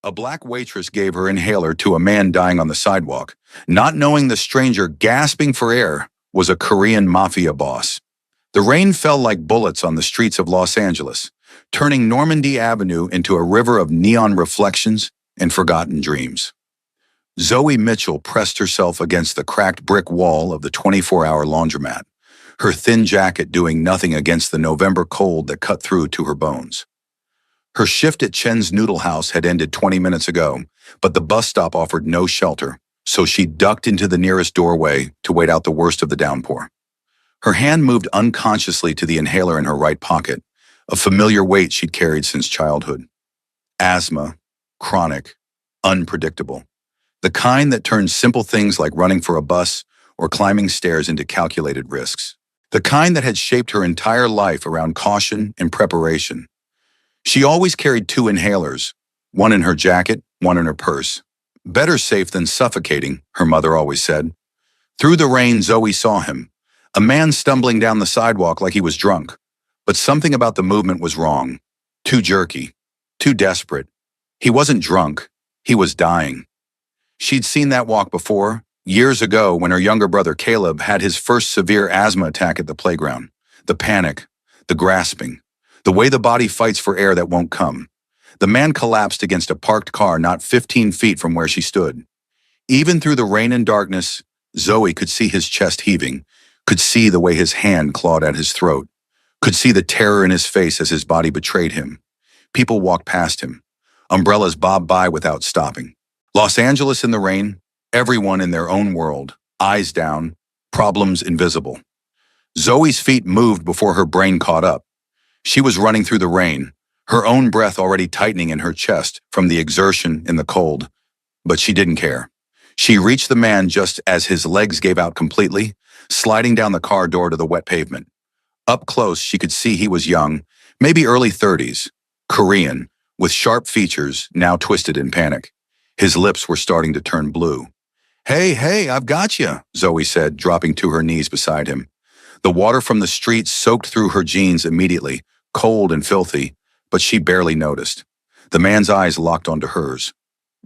A black waitress gave her inhaler to a man dying on the sidewalk, not knowing the stranger gasping for air was a Korean Mafia boss. The rain fell like bullets on the streets of Los Angeles, turning Normandy Avenue into a river of neon reflections and forgotten dreams. Zoe Mitchell pressed herself against the cracked brick wall of the 24-hour laundromat, her thin jacket doing nothing against the November cold that cut through to her bones. Her shift at Chen's Noodle House had ended 20 minutes ago, but the bus stop offered no shelter, so she ducked into the nearest doorway to wait out the worst of the downpour. Her hand moved unconsciously to the inhaler in her right pocket, a familiar weight she'd carried since childhood. Asthma, chronic, unpredictable. The kind that turns simple things like running for a bus or climbing stairs into calculated risks. The kind that had shaped her entire life around caution and preparation. She always carried two inhalers, one in her jacket, one in her purse. Better safe than suffocating, her mother always said. Through the rain, Zoe saw him, a man stumbling down the sidewalk like he was drunk. But something about the movement was wrong. Too jerky, too desperate. He wasn't drunk, he was dying. She'd seen that walk before, years ago when her younger brother Caleb had his first severe asthma attack at the playground. The panic, the grasping, the way the body fights for air that won't come. The man collapsed against a parked car not 15 feet from where she stood. Even through the rain and darkness, Zoe could see his chest heaving, could see the way his hand clawed at his throat, could see the terror in his face as his body betrayed him. People walked past him. Umbrellas bobbed by without stopping. Los Angeles in the rain, everyone in their own world, eyes down, problems invisible. Zoe's feet moved before her brain caught up. She was running through the rain, her own breath already tightening in her chest from the exertion in the cold. But she didn't care. She reached the man just as his legs gave out completely, sliding down the car door to the wet pavement. Up close, she could see he was young, maybe early 30s, Korean, with sharp features now twisted in panic. His lips were starting to turn blue. Hey, I've got you, Zoe said, dropping to her knees beside him. The water from the street soaked through her jeans immediately, cold and filthy, but she barely noticed. The man's eyes locked onto hers.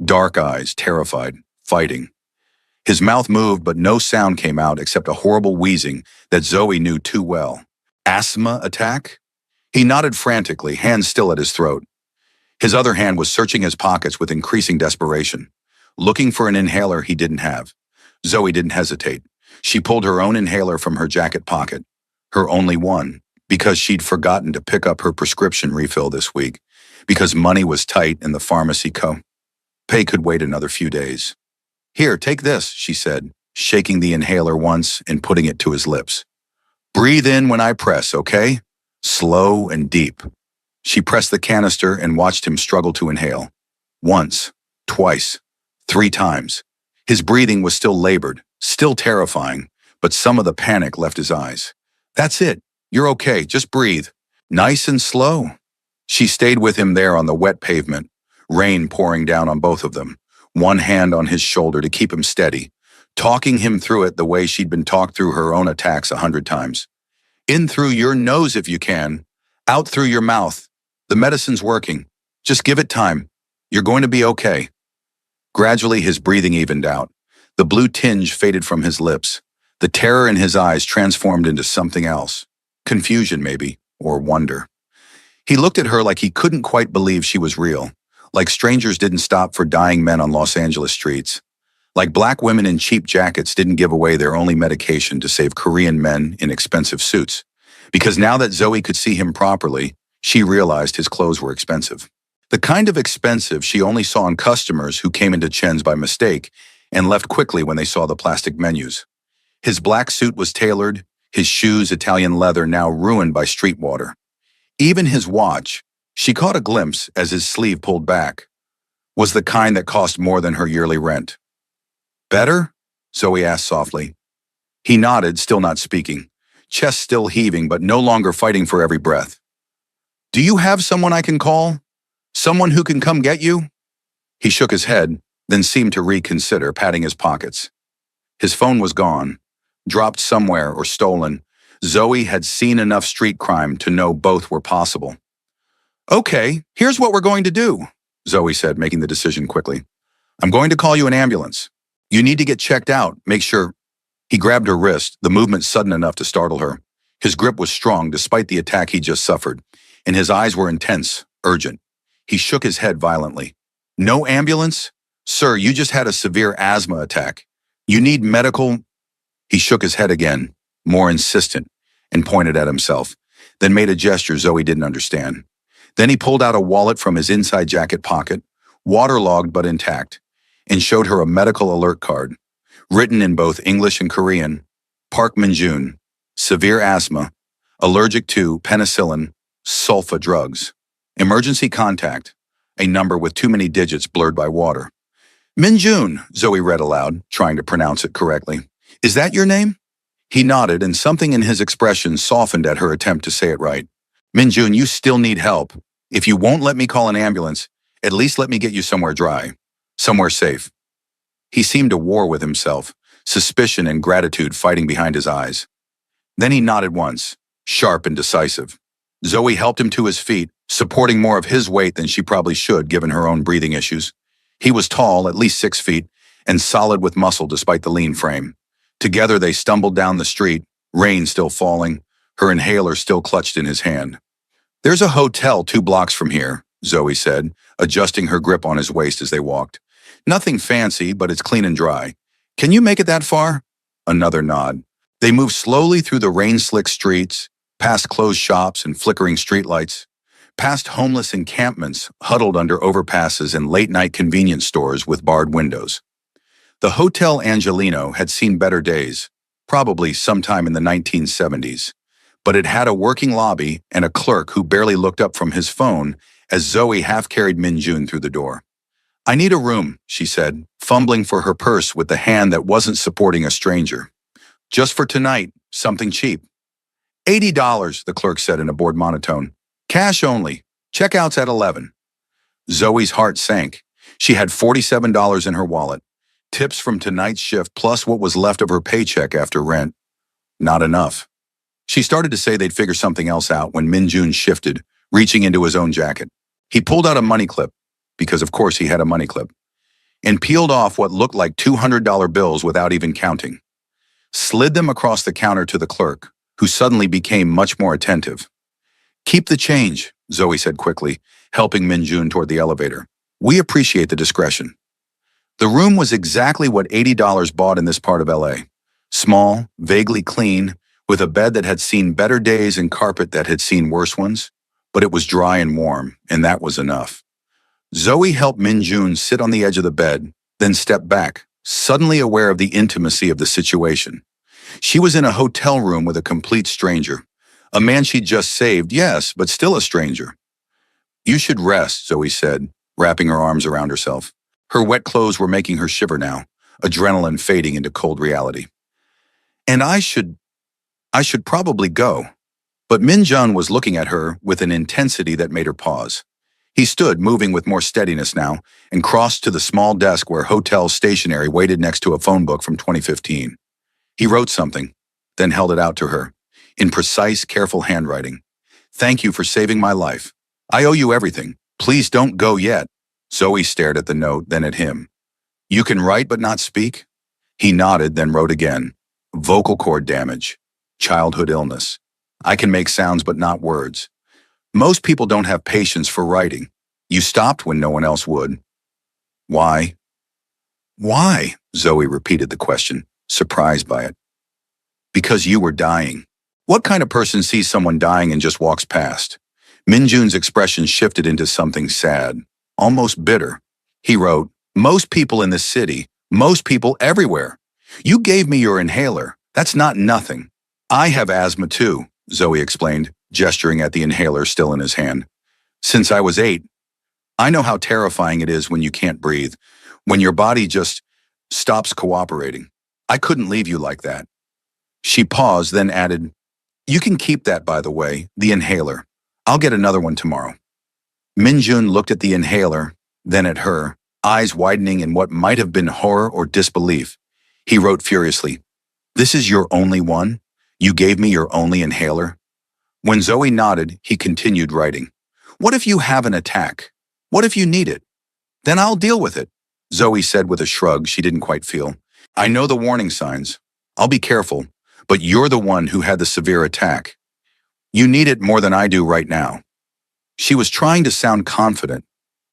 Dark eyes, terrified, fighting. His mouth moved, but no sound came out except a horrible wheezing that Zoe knew too well. Asthma attack? He nodded frantically, hands still at his throat. His other hand was searching his pockets with increasing desperation, looking for an inhaler he didn't have. Zoe didn't hesitate. She pulled her own inhaler from her jacket pocket, her only one, because she'd forgotten to pick up her prescription refill this week, because money was tight in the pharmacy pay could wait another few days. Here, take this, she said, shaking the inhaler once and putting it to his lips. Breathe in when I press, okay? Slow and deep. She pressed the canister and watched him struggle to inhale. Once, twice, 3 times. His breathing was still labored, still terrifying, but some of the panic left his eyes. That's it. You're okay. Just breathe. Nice and slow. She stayed with him there on the wet pavement, rain pouring down on both of them, one hand on his shoulder to keep him steady, talking him through it the way she'd been talked through her own attacks 100 times. In through your nose if you can, out through your mouth. The medicine's working. Just give it time. You're going to be okay. Gradually, his breathing evened out. The blue tinge faded from his lips. The terror in his eyes transformed into something else. Confusion, maybe, or wonder. He looked at her like he couldn't quite believe she was real, like strangers didn't stop for dying men on Los Angeles streets, like black women in cheap jackets didn't give away their only medication to save Korean men in expensive suits. Because now that Zoe could see him properly, she realized his clothes were expensive. The kind of expensive she only saw in customers who came into Chen's by mistake and left quickly when they saw the plastic menus. His black suit was tailored, his shoes Italian leather now ruined by street water. Even his watch, she caught a glimpse as his sleeve pulled back, was the kind that cost more than her yearly rent. Better? Zoe asked softly. He nodded, still not speaking, chest still heaving but no longer fighting for every breath. Do you have someone I can call? Someone who can come get you? He shook his head, then seemed to reconsider, patting his pockets. His phone was gone, dropped somewhere or stolen. Zoe had seen enough street crime to know both were possible. Okay, here's what we're going to do. Zoe said, making the decision quickly. I'm going to call you an ambulance. You need to get checked out. Make sure. He grabbed her wrist, the movement sudden enough to startle her. His grip was strong despite the attack he just suffered, and his eyes were intense, urgent. He shook his head violently. No ambulance? Sir, you just had a severe asthma attack. You need medical. He shook his head again, more insistent, and pointed at himself, then made a gesture Zoe didn't understand. Then he pulled out a wallet from his inside jacket pocket, waterlogged but intact, and showed her a medical alert card, written in both English and Korean. Park Min-jun, severe asthma, allergic to penicillin, sulfa drugs. Emergency contact, a number with too many digits blurred by water. Min-jun, Zoe read aloud, trying to pronounce it correctly. Is that your name? He nodded, and something in his expression softened at her attempt to say it right. Min-jun, you still need help. If you won't let me call an ambulance, at least let me get you somewhere dry, somewhere safe. He seemed at war with himself, suspicion and gratitude fighting behind his eyes. Then he nodded once, sharp and decisive. Zoe helped him to his feet, supporting more of his weight than she probably should given her own breathing issues. He was tall, at least 6 feet, and solid with muscle despite the lean frame. Together they stumbled down the street, rain still falling, her inhaler still clutched in his hand. There's a hotel 2 blocks from here, Zoe said, adjusting her grip on his waist as they walked. Nothing fancy, but it's clean and dry. Can you make it that far? Another nod. They moved slowly through the rain-slick streets, past closed shops and flickering streetlights, past homeless encampments huddled under overpasses and late-night convenience stores with barred windows. The Hotel Angelino had seen better days, probably sometime in the 1970s, but it had a working lobby and a clerk who barely looked up from his phone as Zoe half-carried Min-jun through the door. I need a room, she said, fumbling for her purse with the hand that wasn't supporting a stranger. Just for tonight, something cheap. $80, the clerk said in a bored monotone. Cash only. Checkout's at 11. Zoe's heart sank. She had $47 in her wallet. Tips from tonight's shift plus what was left of her paycheck after rent. Not enough. She started to say they'd figure something else out when Min-jun shifted, reaching into his own jacket. He pulled out a money clip, because of course he had a money clip, and peeled off what looked like $200 bills without even counting. Slid them across the counter to the clerk, who suddenly became much more attentive. Keep the change, Zoe said quickly, helping Min-jun toward the elevator. We appreciate the discretion. The room was exactly what $80 bought in this part of LA. Small, vaguely clean, with a bed that had seen better days and carpet that had seen worse ones, but it was dry and warm, and that was enough. Zoe helped Min-jun sit on the edge of the bed, then stepped back, suddenly aware of the intimacy of the situation. She was in a hotel room with a complete stranger, a man she'd just saved, yes, but still a stranger. You should rest, Zoe said, wrapping her arms around herself. Her wet clothes were making her shiver now, adrenaline fading into cold reality. And I should probably go. But Min-jun was looking at her with an intensity that made her pause. He stood, moving with more steadiness now, and crossed to the small desk where hotel stationery waited next to a phone book from 2015. He wrote something, then held it out to her, in precise, careful handwriting. Thank you for saving my life. I owe you everything. Please don't go yet. Zoe stared at the note, then at him. You can write but not speak? He nodded, then wrote again. Vocal cord damage. Childhood illness. I can make sounds but not words. Most people don't have patience for writing. You stopped when no one else would. Why? Why? Zoe repeated the question, surprised by it. Because you were dying. What kind of person sees someone dying and just walks past? Min-jun's expression shifted into something sad, almost bitter. He wrote, most people in this city, most people everywhere. You gave me your inhaler. That's not nothing. I have asthma too, Zoe explained, gesturing at the inhaler still in his hand. Since I was 8, I know how terrifying it is when you can't breathe, when your body just stops cooperating. I couldn't leave you like that. She paused, then added, you can keep that, by the way, the inhaler. I'll get another one tomorrow. Min-jun looked at the inhaler, then at her, eyes widening in what might have been horror or disbelief. He wrote furiously, this is your only one? You gave me your only inhaler? When Zoe nodded, he continued writing. What if you have an attack? What if you need it? Then I'll deal with it, Zoe said with a shrug she didn't quite feel. I know the warning signs. I'll be careful, but you're the one who had the severe attack. You need it more than I do right now. She was trying to sound confident,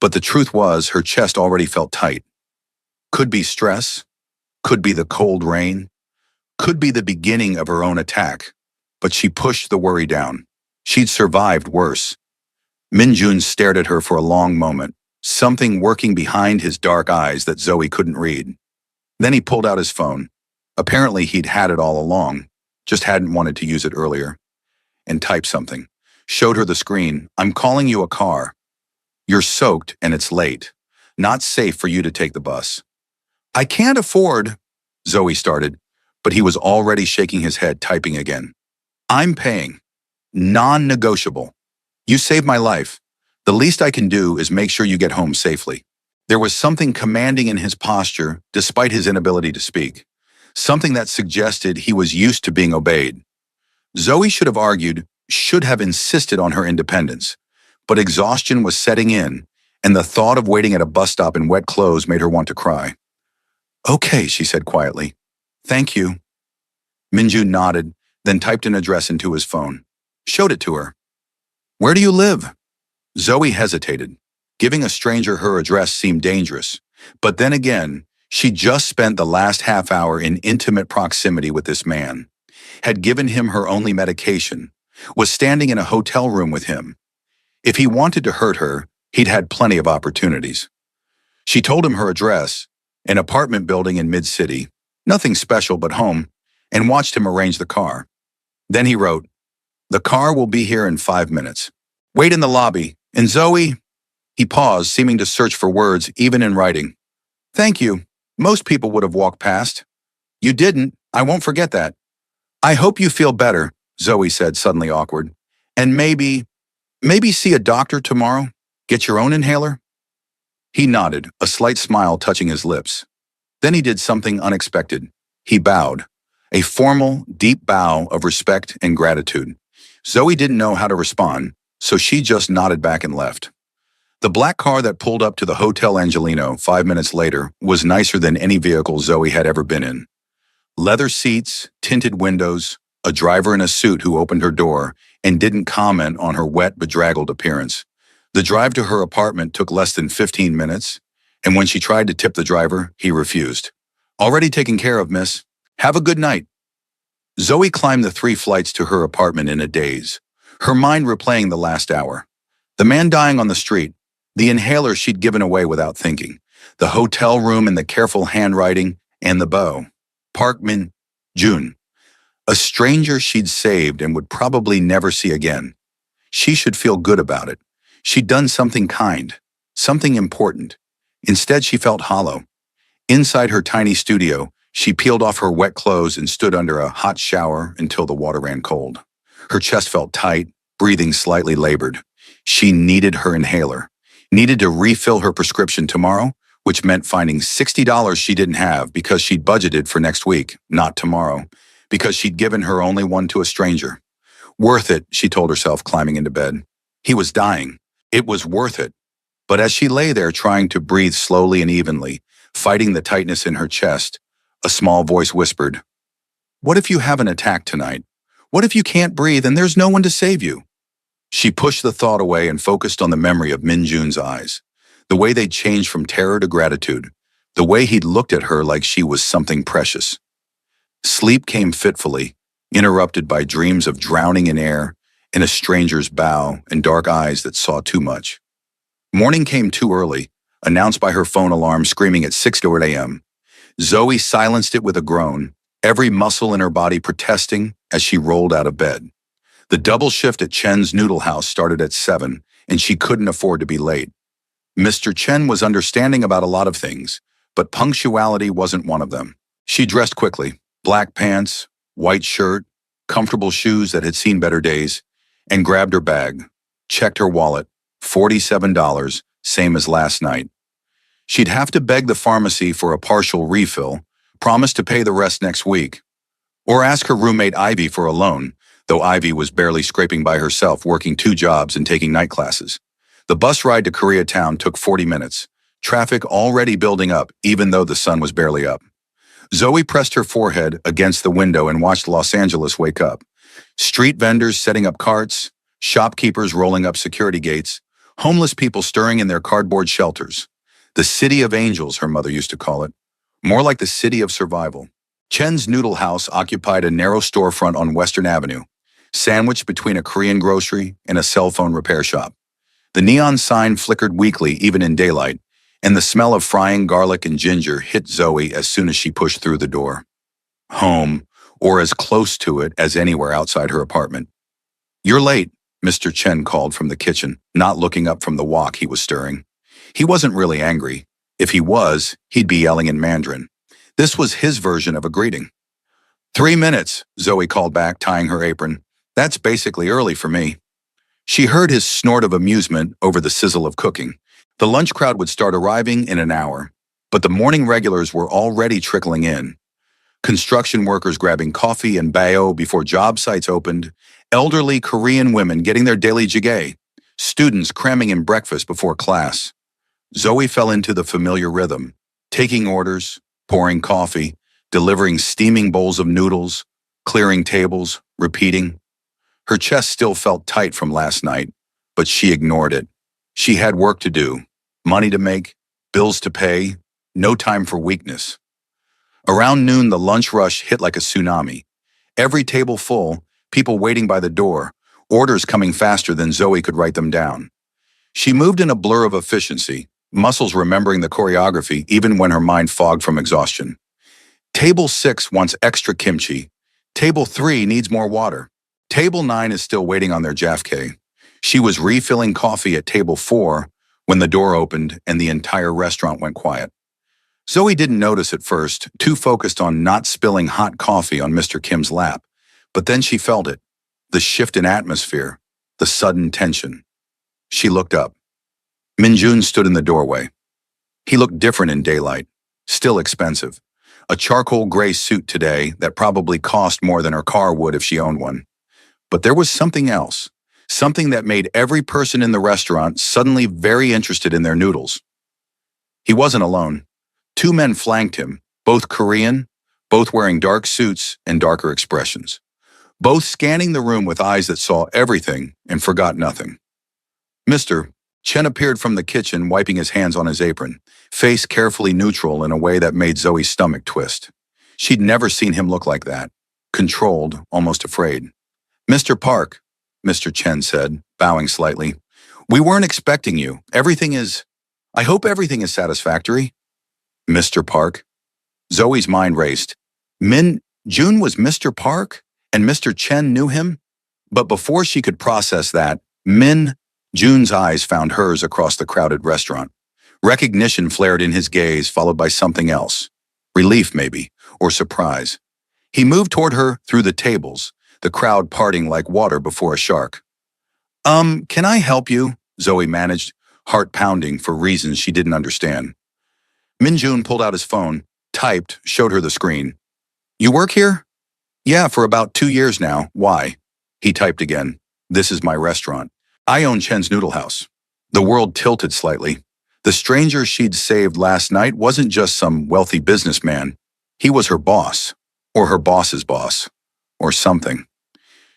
but the truth was her chest already felt tight. Could be stress, could be the cold rain, could be the beginning of her own attack, but she pushed the worry down. She'd survived worse. Minjun stared at her for a long moment, something working behind his dark eyes that Zoe couldn't read. Then he pulled out his phone. Apparently he'd had it all along, just hadn't wanted to use it earlier, and typed something. Showed her the screen. I'm calling you a car. You're soaked and it's late. Not safe for you to take the bus. I can't afford, Zoe started, but he was already shaking his head, typing again. I'm paying. Non-negotiable. You saved my life. The least I can do is make sure you get home safely. There was something commanding in his posture, despite his inability to speak. Something that suggested he was used to being obeyed. Zoe should have argued, should have insisted on her independence. But exhaustion was setting in, and the thought of waiting at a bus stop in wet clothes made her want to cry. Okay, she said quietly. Thank you. Minjun nodded, then typed an address into his phone. Showed it to her. Where do you live? Zoe hesitated. Giving a stranger her address seemed dangerous. But then again, she just spent the last half hour in intimate proximity with this man, had given him her only medication, was standing in a hotel room with him. If he wanted to hurt her, he'd had plenty of opportunities. She told him her address, an apartment building in mid-city, nothing special but home, and watched him arrange the car. Then he wrote, the car will be here in 5 minutes. Wait in the lobby. And Zoe, he paused, seeming to search for words, even in writing. Thank you. Most people would have walked past. You didn't. I won't forget that. I hope you feel better, Zoe said, suddenly awkward. And maybe see a doctor tomorrow? Get your own inhaler? He nodded, a slight smile touching his lips. Then he did something unexpected. He bowed. A formal, deep bow of respect and gratitude. Zoe didn't know how to respond, so she just nodded back and left. The black car that pulled up to the Hotel Angelino 5 minutes later was nicer than any vehicle Zoe had ever been in. Leather seats, tinted windows, a driver in a suit who opened her door and didn't comment on her wet, bedraggled appearance. The drive to her apartment took less than 15 minutes, and when she tried to tip the driver, he refused. Already taken care of, miss. Have a good night. Zoe climbed the 3 flights to her apartment in a daze, her mind replaying the last hour. The man dying on the street, the inhaler she'd given away without thinking, the hotel room and the careful handwriting, and the bow. Park Min-jun, a stranger she'd saved and would probably never see again. She should feel good about it. She'd done something kind, something important. Instead, she felt hollow. Inside her tiny studio, she peeled off her wet clothes and stood under a hot shower until the water ran cold. Her chest felt tight, breathing slightly labored. She needed her inhaler, needed to refill her prescription tomorrow, which meant finding $60 she didn't have because she'd budgeted for next week, not tomorrow, because she'd given her only one to a stranger. Worth it, she told herself, climbing into bed. He was dying. It was worth it. But as she lay there trying to breathe slowly and evenly, fighting the tightness in her chest, a small voice whispered, "What if you have an attack tonight? What if you can't breathe and there's no one to save you?" She pushed the thought away and focused on the memory of Minjun's eyes, the way they'd changed from terror to gratitude, the way he'd looked at her like she was something precious. Sleep came fitfully, interrupted by dreams of drowning in air, in a stranger's bow, and dark eyes that saw too much. Morning came too early, announced by her phone alarm screaming at 6:00 a.m. Zoe silenced it with a groan, every muscle in her body protesting as she rolled out of bed. The double shift at Chen's Noodle House started at 7, and she couldn't afford to be late. Mr. Chen was understanding about a lot of things, but punctuality wasn't one of them. She dressed quickly, black pants, white shirt, comfortable shoes that had seen better days, and grabbed her bag, checked her wallet, $47, same as last night. She'd have to beg the pharmacy for a partial refill, promise to pay the rest next week, or ask her roommate Ivy for a loan, though Ivy was barely scraping by herself, working 2 jobs and taking night classes. The bus ride to Koreatown took 40 minutes, traffic already building up even though the sun was barely up. Zoe pressed her forehead against the window and watched Los Angeles wake up. Street vendors setting up carts, shopkeepers rolling up security gates, homeless people stirring in their cardboard shelters. The city of angels, her mother used to call it. More like the city of survival. Chen's Noodle House occupied a narrow storefront on Western Avenue, sandwiched between a Korean grocery and a cell phone repair shop. The neon sign flickered weakly even in daylight, and the smell of frying garlic and ginger hit Zoe as soon as she pushed through the door. Home, or as close to it as anywhere outside her apartment. "You're late," Mr. Chen called from the kitchen, not looking up from the wok he was stirring. He wasn't really angry. If he was, he'd be yelling in Mandarin. This was his version of a greeting. "3 minutes," Zoe called back, tying her apron. "That's basically early for me." She heard his snort of amusement over the sizzle of cooking. The lunch crowd would start arriving in an hour, but the morning regulars were already trickling in. Construction workers grabbing coffee and bao before job sites opened, elderly Korean women getting their daily jjigae, students cramming in breakfast before class. Zoe fell into the familiar rhythm, taking orders, pouring coffee, delivering steaming bowls of noodles, clearing tables, repeating. Her chest still felt tight from last night, but she ignored it. She had work to do, money to make, bills to pay, no time for weakness. Around noon, the lunch rush hit like a tsunami. Every table full, people waiting by the door, orders coming faster than Zoe could write them down. She moved in a blur of efficiency, muscles remembering the choreography even when her mind fogged from exhaustion. Table 6 wants extra kimchi. Table 3 needs more water. Table 9 is still waiting on their jaffe. She was refilling coffee at table 4 when the door opened and the entire restaurant went quiet. Zoe didn't notice at first, too focused on not spilling hot coffee on Mr. Kim's lap. But then she felt it, the shift in atmosphere, the sudden tension. She looked up. Minjun stood in the doorway. He looked different in daylight, still expensive. A charcoal gray suit today that probably cost more than her car would if she owned one. But there was something else, something that made every person in the restaurant suddenly very interested in their noodles. He wasn't alone. 2 men flanked him, both Korean, both wearing dark suits and darker expressions, both scanning the room with eyes that saw everything and forgot nothing. Mr. Chen appeared from the kitchen, wiping his hands on his apron, face carefully neutral in a way that made Zoe's stomach twist. She'd never seen him look like that, controlled, almost afraid. "Mr. Park," Mr. Chen said, bowing slightly, "we weren't expecting you. I hope everything is satisfactory." Mr. Park? Zoe's mind raced. Jun was Mr. Park, and Mr. Chen knew him? But before she could process that, Jun's eyes found hers across the crowded restaurant. Recognition flared in his gaze, followed by something else. Relief, maybe, or surprise. He moved toward her through the tables, the crowd parting like water before a shark. Can I help you?" Zoe managed, heart pounding for reasons she didn't understand. Minjun pulled out his phone, typed, showed her the screen. "You work here?" "Yeah, for about 2 years now. Why?" He typed again. "This is my restaurant. I own Chen's Noodle House." The world tilted slightly. The stranger she'd saved last night wasn't just some wealthy businessman. He was her boss, or her boss's boss, or something.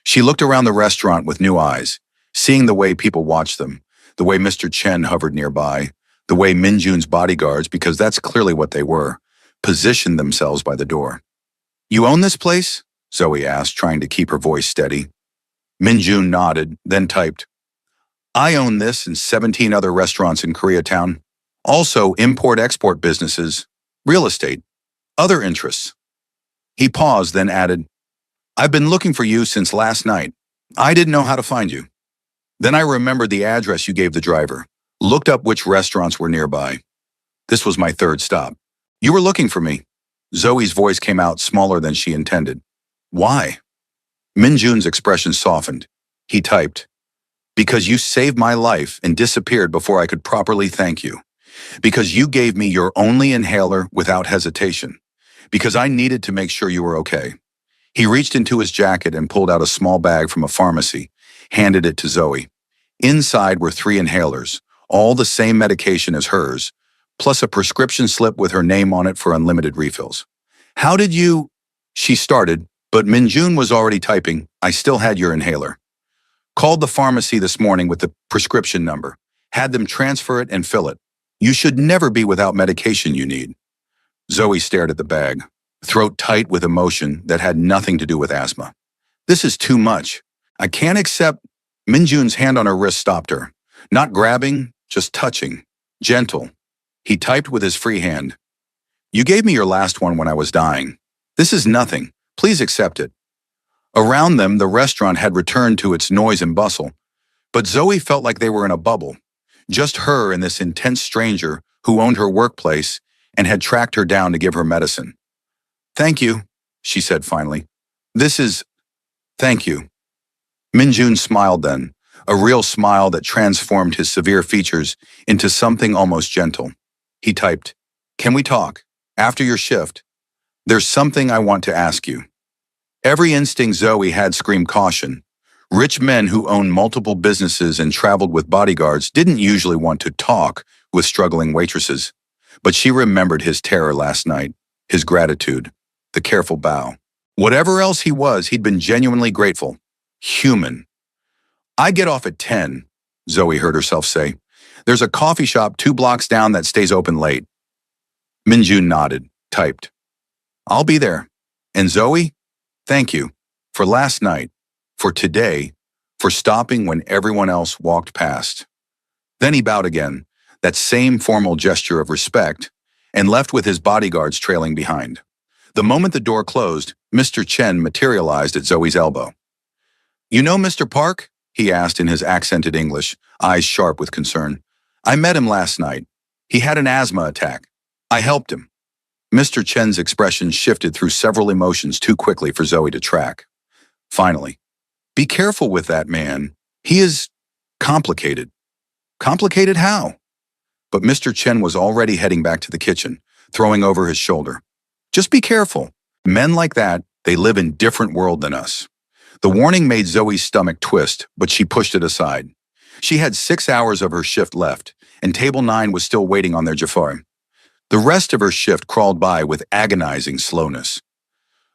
She looked around the restaurant with new eyes, seeing the way people watched them, the way Mr. Chen hovered nearby, the way Minjun's bodyguards, because that's clearly what they were, positioned themselves by the door. "You own this place?" Zoe asked, trying to keep her voice steady. Minjun nodded, then typed, "I own this and 17 other restaurants in Koreatown. Also import-export businesses, real estate, other interests." He paused, then added, "I've been looking for you since last night. I didn't know how to find you. Then I remembered the address you gave the driver, looked up which restaurants were nearby. This was my 3rd stop. You were looking for me." Zoe's voice came out smaller than she intended. "Why?" Minjun's expression softened. He typed, "Because you saved my life and disappeared before I could properly thank you. Because you gave me your only inhaler without hesitation. Because I needed to make sure you were okay." He reached into his jacket and pulled out a small bag from a pharmacy, handed it to Zoe. Inside were 3 inhalers, all the same medication as hers, plus a prescription slip with her name on it for unlimited refills. How did you... She started, but Minjun was already typing. I still had your inhaler. Called the pharmacy this morning with the prescription number. Had them transfer it and fill it. You should never be without medication you need. Zoe stared at the bag, throat tight with emotion that had nothing to do with asthma. This is too much. I can't accept... Minjun's hand on her wrist stopped her. Not grabbing, just touching. Gentle. He typed with his free hand. You gave me your last one when I was dying. This is nothing. Please accept it. Around them, the restaurant had returned to its noise and bustle, but Zoe felt like they were in a bubble. Just her and this intense stranger who owned her workplace and had tracked her down to give her medicine. Thank you, she said finally. Thank you. Minjun smiled then, a real smile that transformed his severe features into something almost gentle. He typed, Can we talk? After your shift. There's something I want to ask you. Every instinct Zoe had screamed caution. Rich men who owned multiple businesses and traveled with bodyguards didn't usually want to talk with struggling waitresses. But she remembered his terror last night, his gratitude, the careful bow. Whatever else he was, he'd been genuinely grateful. Human. I get off at 10, Zoe heard herself say. There's a coffee shop 2 blocks down that stays open late. Minjun nodded, typed. I'll be there. And Zoe, thank you for last night, for today, for stopping when everyone else walked past. Then he bowed again, that same formal gesture of respect, and left with his bodyguards trailing behind. The moment the door closed, Mr. Chen materialized at Zoe's elbow. You know Mr. Park? He asked in his accented English, eyes sharp with concern. I met him last night. He had an asthma attack. I helped him. Mr. Chen's expression shifted through several emotions too quickly for Zoe to track. Finally, be careful with that man. He is complicated. Complicated how? But Mr. Chen was already heading back to the kitchen, throwing over his shoulder. Just be careful. Men like that, they live in a different world than us. The warning made Zoe's stomach twist, but she pushed it aside. She had 6 hours of her shift left, and Table 9 was still waiting on their Jafar. The rest of her shift crawled by with agonizing slowness.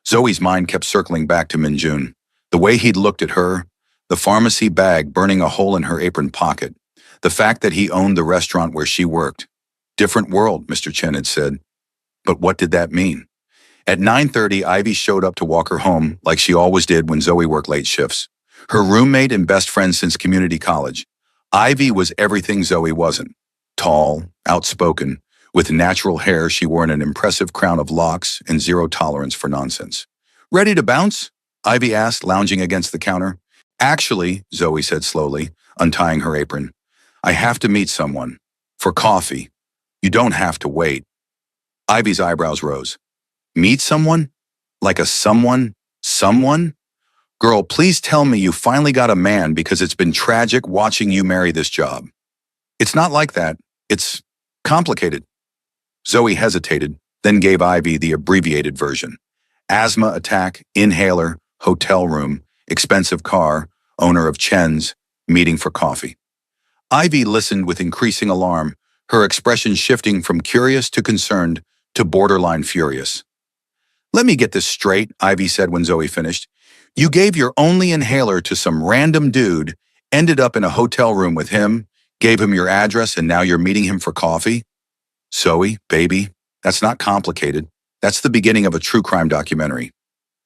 Zoe's mind kept circling back to Minjun, the way he'd looked at her, the pharmacy bag burning a hole in her apron pocket, the fact that he owned the restaurant where she worked. Different world, Mr. Chen had said. But what did that mean? At 9:30, Ivy showed up to walk her home like she always did when Zoe worked late shifts. Her roommate and best friend since community college. Ivy was everything Zoe wasn't. Tall, outspoken, with natural hair she wore in an impressive crown of locks and zero tolerance for nonsense. Ready to bounce? Ivy asked, lounging against the counter. Actually, Zoe said slowly, untying her apron, I have to meet someone. For coffee. You don't have to wait. Ivy's eyebrows rose. Meet someone? Like a someone? Someone? Girl, please tell me you finally got a man because it's been tragic watching you marry this job. It's not like that. It's complicated. Zoe hesitated, then gave Ivy the abbreviated version. Asthma attack, inhaler, hotel room, expensive car, owner of Chen's, meeting for coffee. Ivy listened with increasing alarm, her expression shifting from curious to concerned to borderline furious. Let me get this straight, Ivy said when Zoe finished. You gave your only inhaler to some random dude, ended up in a hotel room with him, gave him your address, and now you're meeting him for coffee? Zoe, baby, that's not complicated. That's the beginning of a true crime documentary.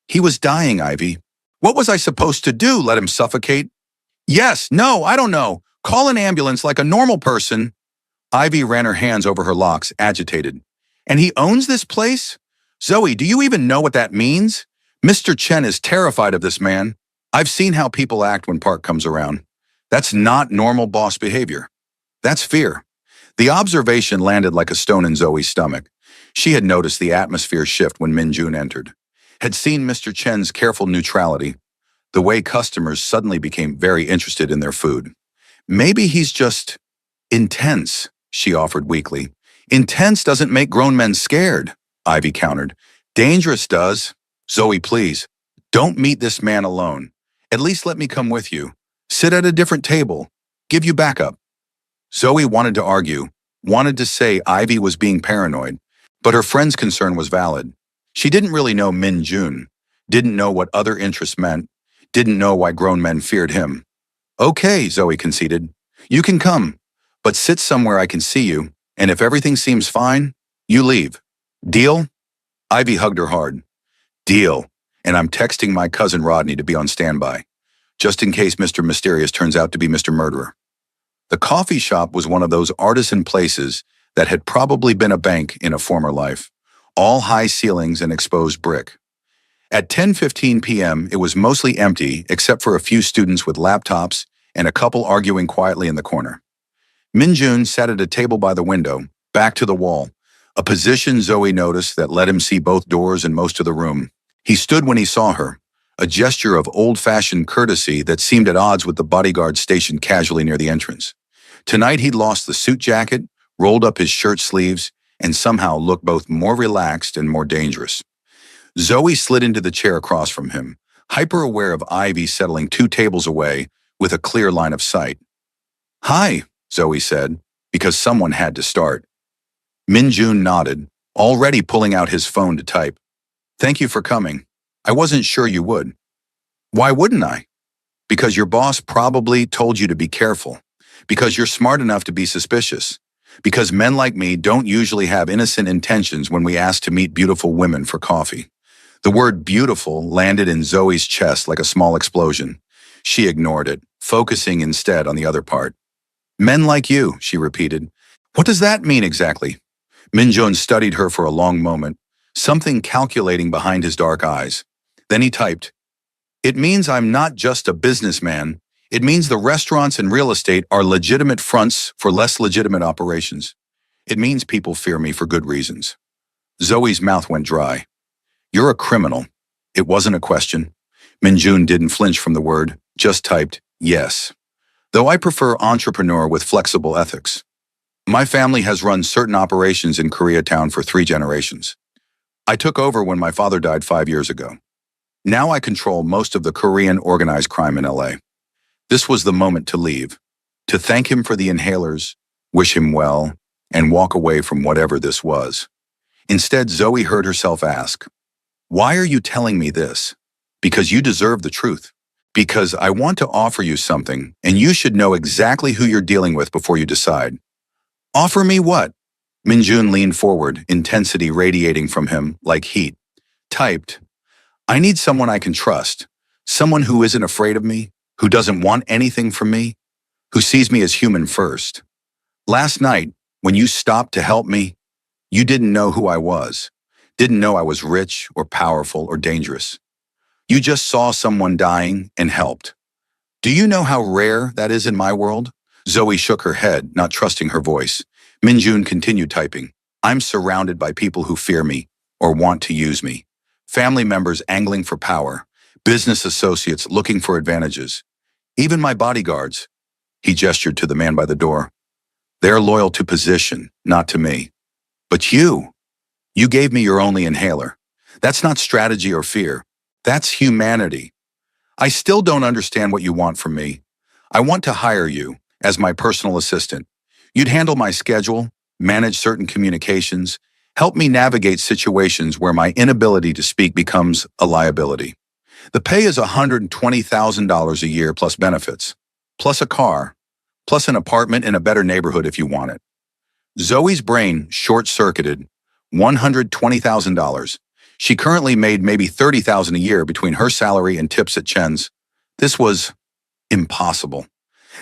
He was dying, Ivy. What was I supposed to do? Let him suffocate? Yes, no, I don't know. Call an ambulance like a normal person. Ivy ran her hands over her locks, agitated. And he owns this place? Zoe, do you even know what that means? Mr. Chen is terrified of this man. I've seen how people act when Park comes around. That's not normal boss behavior. That's fear. The observation landed like a stone in Zoe's stomach. She had noticed the atmosphere shift when Minjun entered, had seen Mr. Chen's careful neutrality, the way customers suddenly became very interested in their food. Maybe he's just intense, she offered weakly. Intense doesn't make grown men scared, Ivy countered. Dangerous does. Zoe, please, don't meet this man alone. At least let me come with you. Sit at a different table. Give you backup. Zoe wanted to argue, wanted to say Ivy was being paranoid, but her friend's concern was valid. She didn't really know Min Jun, didn't know what other interests meant, didn't know why grown men feared him. Okay, Zoe conceded. You can come, but sit somewhere I can see you, and if everything seems fine, you leave. Deal? Ivy hugged her hard. Deal. And I'm texting my cousin Rodney to be on standby, just in case Mr. Mysterious turns out to be Mr. Murderer. The coffee shop was one of those artisan places that had probably been a bank in a former life, all high ceilings and exposed brick. At 10:15 p.m., it was mostly empty except for a few students with laptops and a couple arguing quietly in the corner. Min Jun sat at a table by the window, back to the wall, a position Zoe noticed that let him see both doors and most of the room. He stood when he saw her, a gesture of old-fashioned courtesy that seemed at odds with the bodyguard stationed casually near the entrance. Tonight he'd lost the suit jacket, rolled up his shirt sleeves, and somehow looked both more relaxed and more dangerous. Zoe slid into the chair across from him, hyper-aware of Ivy settling 2 tables away with a clear line of sight. Hi, Zoe said, because someone had to start. Min Jun nodded, already pulling out his phone to type. Thank you for coming. I wasn't sure you would. Why wouldn't I? Because your boss probably told you to be careful. Because you're smart enough to be suspicious. Because men like me don't usually have innocent intentions when we ask to meet beautiful women for coffee. The word beautiful landed in Zoe's chest like a small explosion. She ignored it, focusing instead on the other part. Men like you, she repeated. What does that mean exactly? Min Jun studied her for a long moment, something calculating behind his dark eyes. Then he typed, It means I'm not just a businessman. It means the restaurants and real estate are legitimate fronts for less legitimate operations. It means people fear me for good reasons. Zoe's mouth went dry. You're a criminal. It wasn't a question. Min Jun didn't flinch from the word, just typed, yes. Though I prefer entrepreneur with flexible ethics. My family has run certain operations in Koreatown for 3 generations. I took over when my father died 5 years ago. Now I control most of the Korean organized crime in LA. This was the moment to leave, to thank him for the inhalers, wish him well, and walk away from whatever this was. Instead, Zoe heard herself ask, Why are you telling me this? Because you deserve the truth. Because I want to offer you something, and you should know exactly who you're dealing with before you decide. Offer me what? Min Jun leaned forward, intensity radiating from him like heat. Typed, I need someone I can trust, someone who isn't afraid of me, who doesn't want anything from me, who sees me as human first. Last night, when you stopped to help me, you didn't know who I was, didn't know I was rich or powerful or dangerous. You just saw someone dying and helped. Do you know how rare that is in my world? Zoe shook her head, not trusting her voice. Min Jun continued typing. I'm surrounded by people who fear me or want to use me. Family members angling for power, business associates looking for advantages. Even my bodyguards. He gestured to the man by the door. They're loyal to position, not to me. But you gave me your only inhaler. That's not strategy or fear. That's humanity. I still don't understand what you want from me. I want to hire you as my personal assistant. You'd handle my schedule, manage certain communications, help me navigate situations where my inability to speak becomes a liability. The pay is $120,000 a year plus benefits, plus a car, plus an apartment in a better neighborhood if you want it. Zoe's brain short-circuited. $120,000. She currently made maybe $30,000 a year between her salary and tips at Chen's. This was impossible.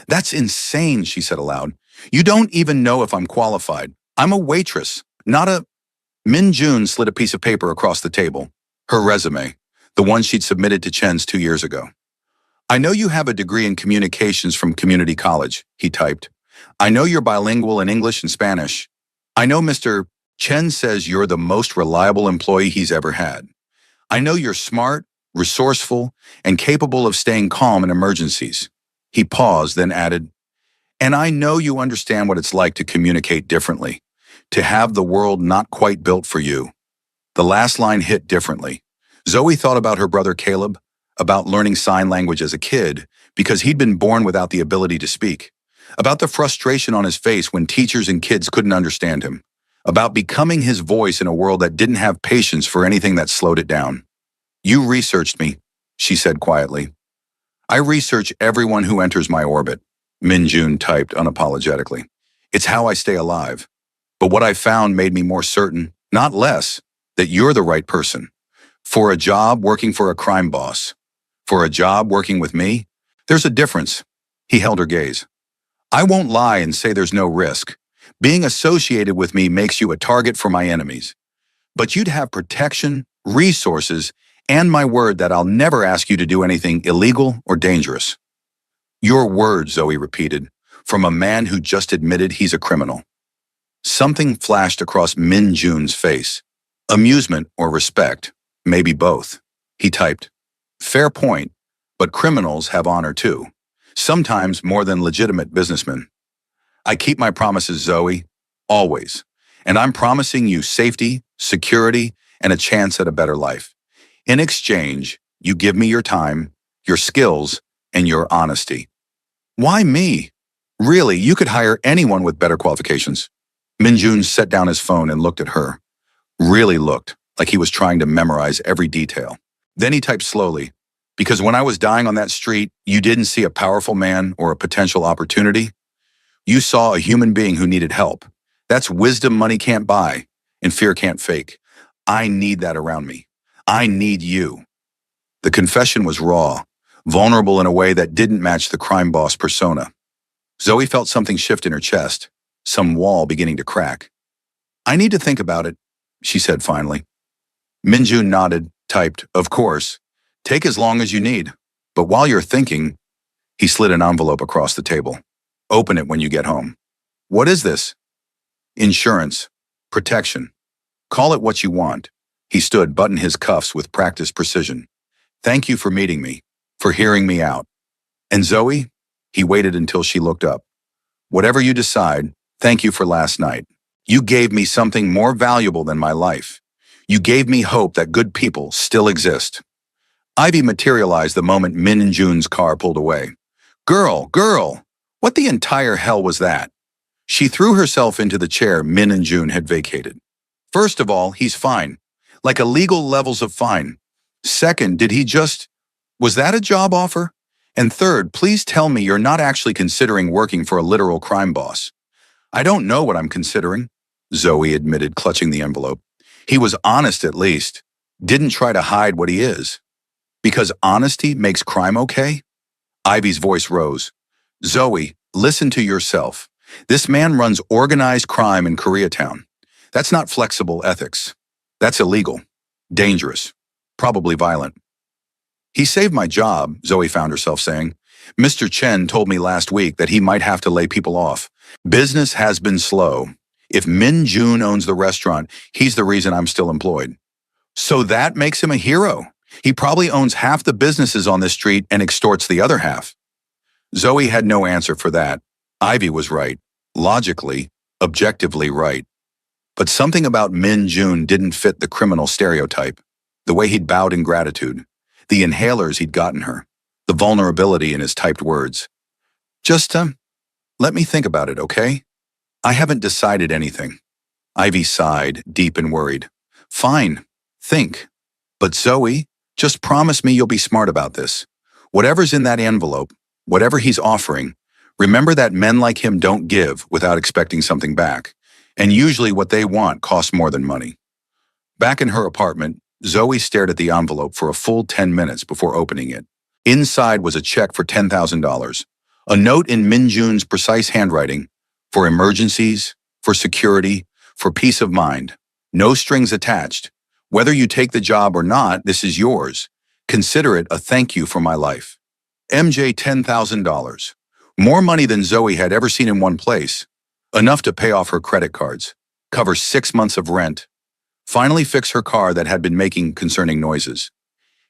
That's insane, she said aloud. You don't even know if I'm qualified. I'm a waitress, not a... Min Jun slid a piece of paper across the table. Her resume, the one she'd submitted to Chen's 2 years ago. I know you have a degree in communications from community college, he typed. I know you're bilingual in English and Spanish. I know Mr. Chen says you're the most reliable employee he's ever had. I know you're smart, resourceful, and capable of staying calm in emergencies. He paused, then added, and I know you understand what it's like to communicate differently, to have the world not quite built for you. The last line hit differently. Zoe thought about her brother Caleb, about learning sign language as a kid, because he'd been born without the ability to speak, about the frustration on his face when teachers and kids couldn't understand him, about becoming his voice in a world that didn't have patience for anything that slowed it down. "You researched me," she said quietly. "I research everyone who enters my orbit," Min Jun typed unapologetically. "It's how I stay alive. But what I found made me more certain, not less, that you're the right person. For a job working for a crime boss. For a job working with me, there's a difference." He held her gaze. "I won't lie and say there's no risk. Being associated with me makes you a target for my enemies. But you'd have protection, resources, and my word that I'll never ask you to do anything illegal or dangerous." "Your word," Zoe repeated, from a man who just admitted he's a criminal. Something flashed across Min Jun's face. Amusement or respect, maybe both. He typed, "Fair point, but criminals have honor too. Sometimes more than legitimate businessmen. I keep my promises, Zoe, always. And I'm promising you safety, security, and a chance at a better life. In exchange, you give me your time, your skills, and your honesty." "Why me? Really, you could hire anyone with better qualifications." Min Jun set down his phone and looked at her. Really looked, like he was trying to memorize every detail. Then he typed slowly, "Because when I was dying on that street, you didn't see a powerful man or a potential opportunity. You saw a human being who needed help. That's wisdom money can't buy, and fear can't fake. I need that around me. I need you." The confession was raw, vulnerable in a way that didn't match the crime boss persona. Zoe felt something shift in her chest, some wall beginning to crack. "I need to think about it," she said finally. Min Jun nodded, typed, "Of course. Take as long as you need. But while you're thinking," he slid an envelope across the table. "Open it when you get home." "What is this?" "Insurance. Protection. Call it what you want." He stood, buttoned his cuffs with practiced precision. "Thank you for meeting me, for hearing me out. And Zoe," he waited until she looked up, "whatever you decide, thank you for last night. You gave me something more valuable than my life. You gave me hope that good people still exist." Ivy materialized the moment Min and Jun's car pulled away. Girl, what the entire hell was that?" She threw herself into the chair Min and Jun had vacated. "First of all, he's fine. Like illegal levels of fine. Second, was that a job offer? And third, please tell me you're not actually considering working for a literal crime boss." "I don't know what I'm considering," Zoe admitted, clutching the envelope. "He was honest at least. Didn't try to hide what he is." "Because honesty makes crime okay?" Ivy's voice rose. "Zoe, listen to yourself. This man runs organized crime in Koreatown. That's not flexible ethics. That's illegal, dangerous, probably violent." "He saved my job," Zoe found herself saying. "Mr. Chen told me last week that he might have to lay people off. Business has been slow. If Min Jun owns the restaurant, he's the reason I'm still employed." "So that makes him a hero. He probably owns half the businesses on this street and extorts the other half." Zoe had no answer for that. Ivy was right. Logically, objectively right. But something about Min Jun didn't fit the criminal stereotype. The way he'd bowed in gratitude. The inhalers he'd gotten her. The vulnerability in his typed words. "Just, let me think about it, okay? I haven't decided anything." Ivy sighed, deep and worried. "Fine, think. But Zoe, just promise me you'll be smart about this. Whatever's in that envelope, whatever he's offering, remember that men like him don't give without expecting something back. And usually what they want costs more than money." Back in her apartment, Zoe stared at the envelope for a full 10 minutes before opening it. Inside was a check for $10,000, a note in Min Jun's precise handwriting, for emergencies, for security, for peace of mind. No strings attached. "Whether you take the job or not, this is yours. Consider it a thank you for my life." MJ $10,000. More money than Zoe had ever seen in one place. Enough to pay off her credit cards, cover 6 months of rent, finally fix her car that had been making concerning noises,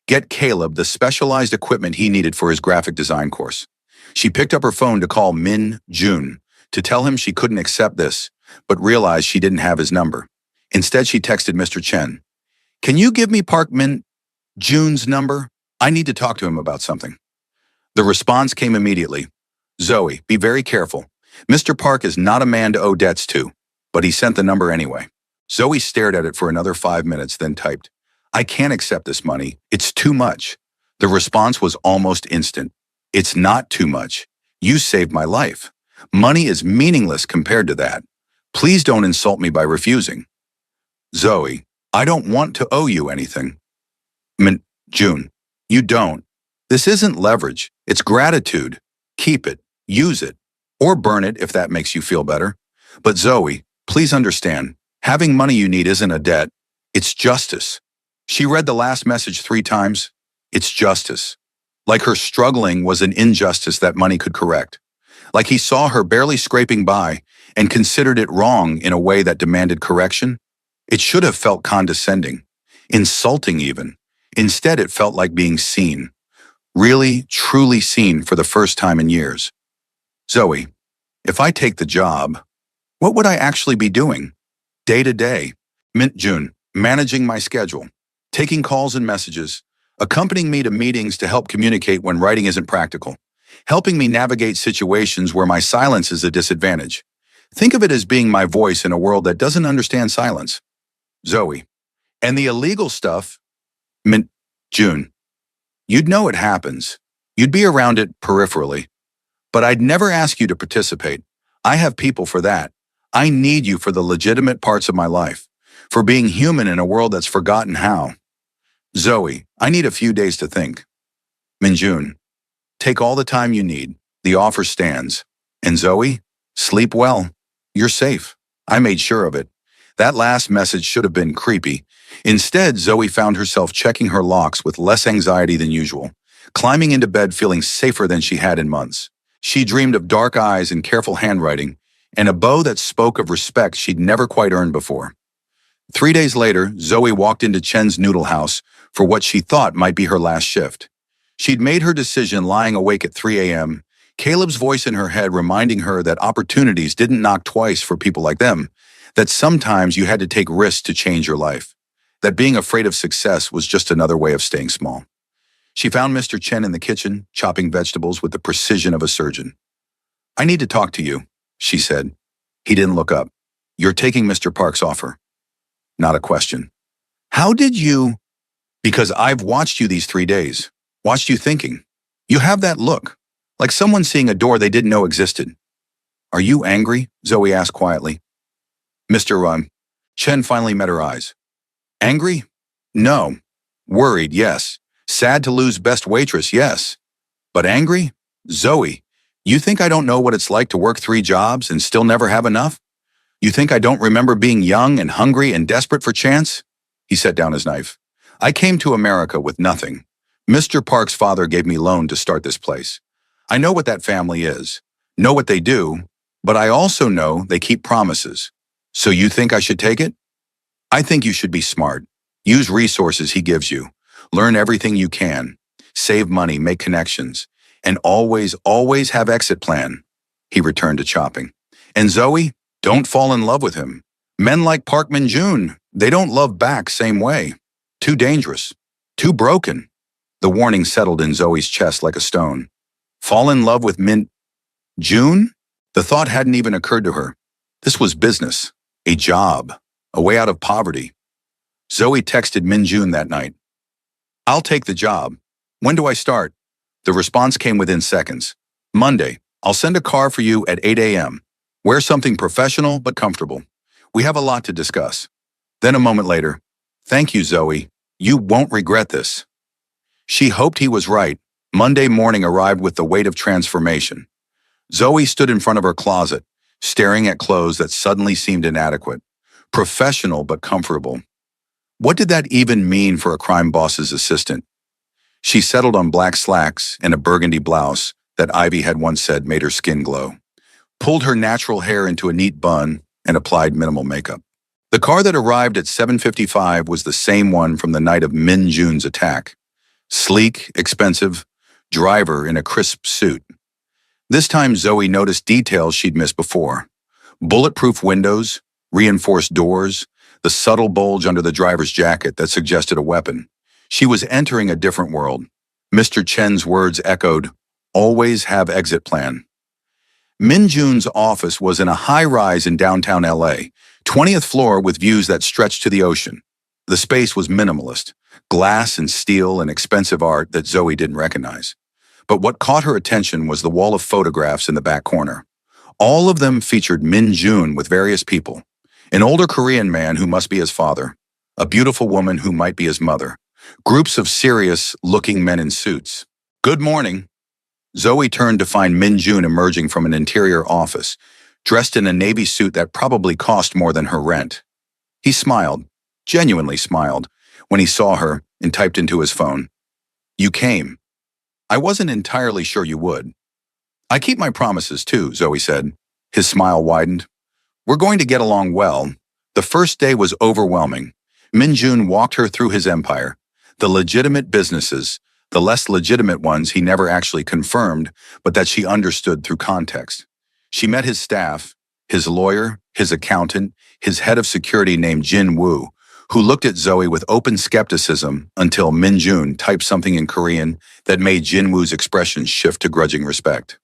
get Caleb the specialized equipment he needed for his graphic design course. She picked up her phone to call Min Jun to tell him she couldn't accept this, but realized she didn't have his number. Instead, she texted Mr. Chen. "Can you give me Park Min Jun's number? I need to talk to him about something." The response came immediately. "Zoe, be very careful. Mr. Park is not a man to owe debts to, but he sent the number anyway. Zoe stared at it for another 5 minutes, then typed, I can't accept this money. It's too much. The response was almost instant. It's not too much. You saved my life. Money is meaningless compared to that. Please don't insult me by refusing. Zoe, I don't want to owe you anything. June, you don't. This isn't leverage. It's gratitude. Keep it. Use it. Or burn it if that makes you feel better. But Zoe, please understand, having money you need isn't a debt. It's justice. She read the last message 3 times. It's justice. Like her struggling was an injustice that money could correct. Like he saw her barely scraping by and considered it wrong in a way that demanded correction. It should have felt condescending, insulting even. Instead, it felt like being seen. Really, truly seen for the first time in years. Zoe, if I take the job, what would I actually be doing? Day to day. June, managing my schedule, taking calls and messages, accompanying me to meetings to help communicate when writing isn't practical, helping me navigate situations where my silence is a disadvantage. Think of it as being my voice in a world that doesn't understand silence. Zoe, and the illegal stuff, June, you'd know it happens. You'd be around it peripherally. But I'd never ask you to participate. I have people for that. I need you for the legitimate parts of my life, for being human in a world that's forgotten how. Zoe, I need a few days to think. June, take all the time you need. The offer stands. And Zoe, sleep well. You're safe. I made sure of it. That last message should have been creepy. Instead, Zoe found herself checking her locks with less anxiety than usual, climbing into bed feeling safer than she had in months. She dreamed of dark eyes and careful handwriting, and a bow that spoke of respect she'd never quite earned before. 3 days later, Zoe walked into Chen's noodle house for what she thought might be her last shift. She'd made her decision lying awake at 3 a.m., Caleb's voice in her head reminding her that opportunities didn't knock twice for people like them, that sometimes you had to take risks to change your life, that being afraid of success was just another way of staying small. She found Mr. Chen in the kitchen, chopping vegetables with the precision of a surgeon. I need to talk to you, she said. He didn't look up. You're taking Mr. Park's offer. Not a question. How did you? Because I've watched you these 3 days, watched you thinking. You have that look, like someone seeing a door they didn't know existed. Are you angry? Zoe asked quietly. Mr. Chen finally met her eyes. Angry? No. Worried, yes. Sad to lose best waitress, yes. But angry? Zoe, you think I don't know what it's like to work 3 jobs and still never have enough? You think I don't remember being young and hungry and desperate for chance? He set down his knife. I came to America with nothing. Mr. Park's father gave me loan to start this place. I know what that family is, know what they do, but I also know they keep promises. So you think I should take it? I think you should be smart. Use resources he gives you. Learn everything you can. Save money, make connections. And always, always have exit plan. He returned to chopping. And Zoe, don't fall in love with him. Men like Park Min-jun, they don't love back same way. Too dangerous. Too broken. The warning settled in Zoe's chest like a stone. Fall in love with June? The thought hadn't even occurred to her. This was business. A job. A way out of poverty. Zoe texted Min-jun that night. I'll take the job. When do I start? The response came within seconds. Monday. I'll send a car for you at 8 a.m. Wear something professional but comfortable. We have a lot to discuss. Then a moment later, thank you, Zoe. You won't regret this. She hoped he was right. Monday morning arrived with the weight of transformation. Zoe stood in front of her closet, staring at clothes that suddenly seemed inadequate. Professional but comfortable. What did that even mean for a crime boss's assistant? She settled on black slacks and a burgundy blouse that Ivy had once said made her skin glow, pulled her natural hair into a neat bun, and applied minimal makeup. The car that arrived at 7:55 was the same one from the night of Min-jun's attack. Sleek, expensive, driver in a crisp suit. This time Zoe noticed details she'd missed before. Bulletproof windows, reinforced doors, the subtle bulge under the driver's jacket that suggested a weapon. She was entering a different world. Mr. Chen's words echoed, always have exit plan. Min Jun's office was in a high-rise in downtown LA, 20th floor with views that stretched to the ocean. The space was minimalist, glass and steel and expensive art that Zoe didn't recognize. But what caught her attention was the wall of photographs in the back corner. All of them featured Min Jun with various people. An older Korean man who must be his father, a beautiful woman who might be his mother, groups of serious-looking men in suits. "Good morning." Zoe turned to find Min Jun emerging from an interior office, dressed in a navy suit that probably cost more than her rent. He smiled, genuinely smiled, when he saw her and typed into his phone, "You came. I wasn't entirely sure you would." "I keep my promises too," Zoe said. His smile widened. "We're going to get along well." The first day was overwhelming. Min Jun walked her through his empire, the legitimate businesses, the less legitimate ones he never actually confirmed, but that she understood through context. She met his staff, his lawyer, his accountant, his head of security named Jin Woo, who looked at Zoe with open skepticism until Min Jun typed something in Korean that made Jin Woo's expression shift to grudging respect.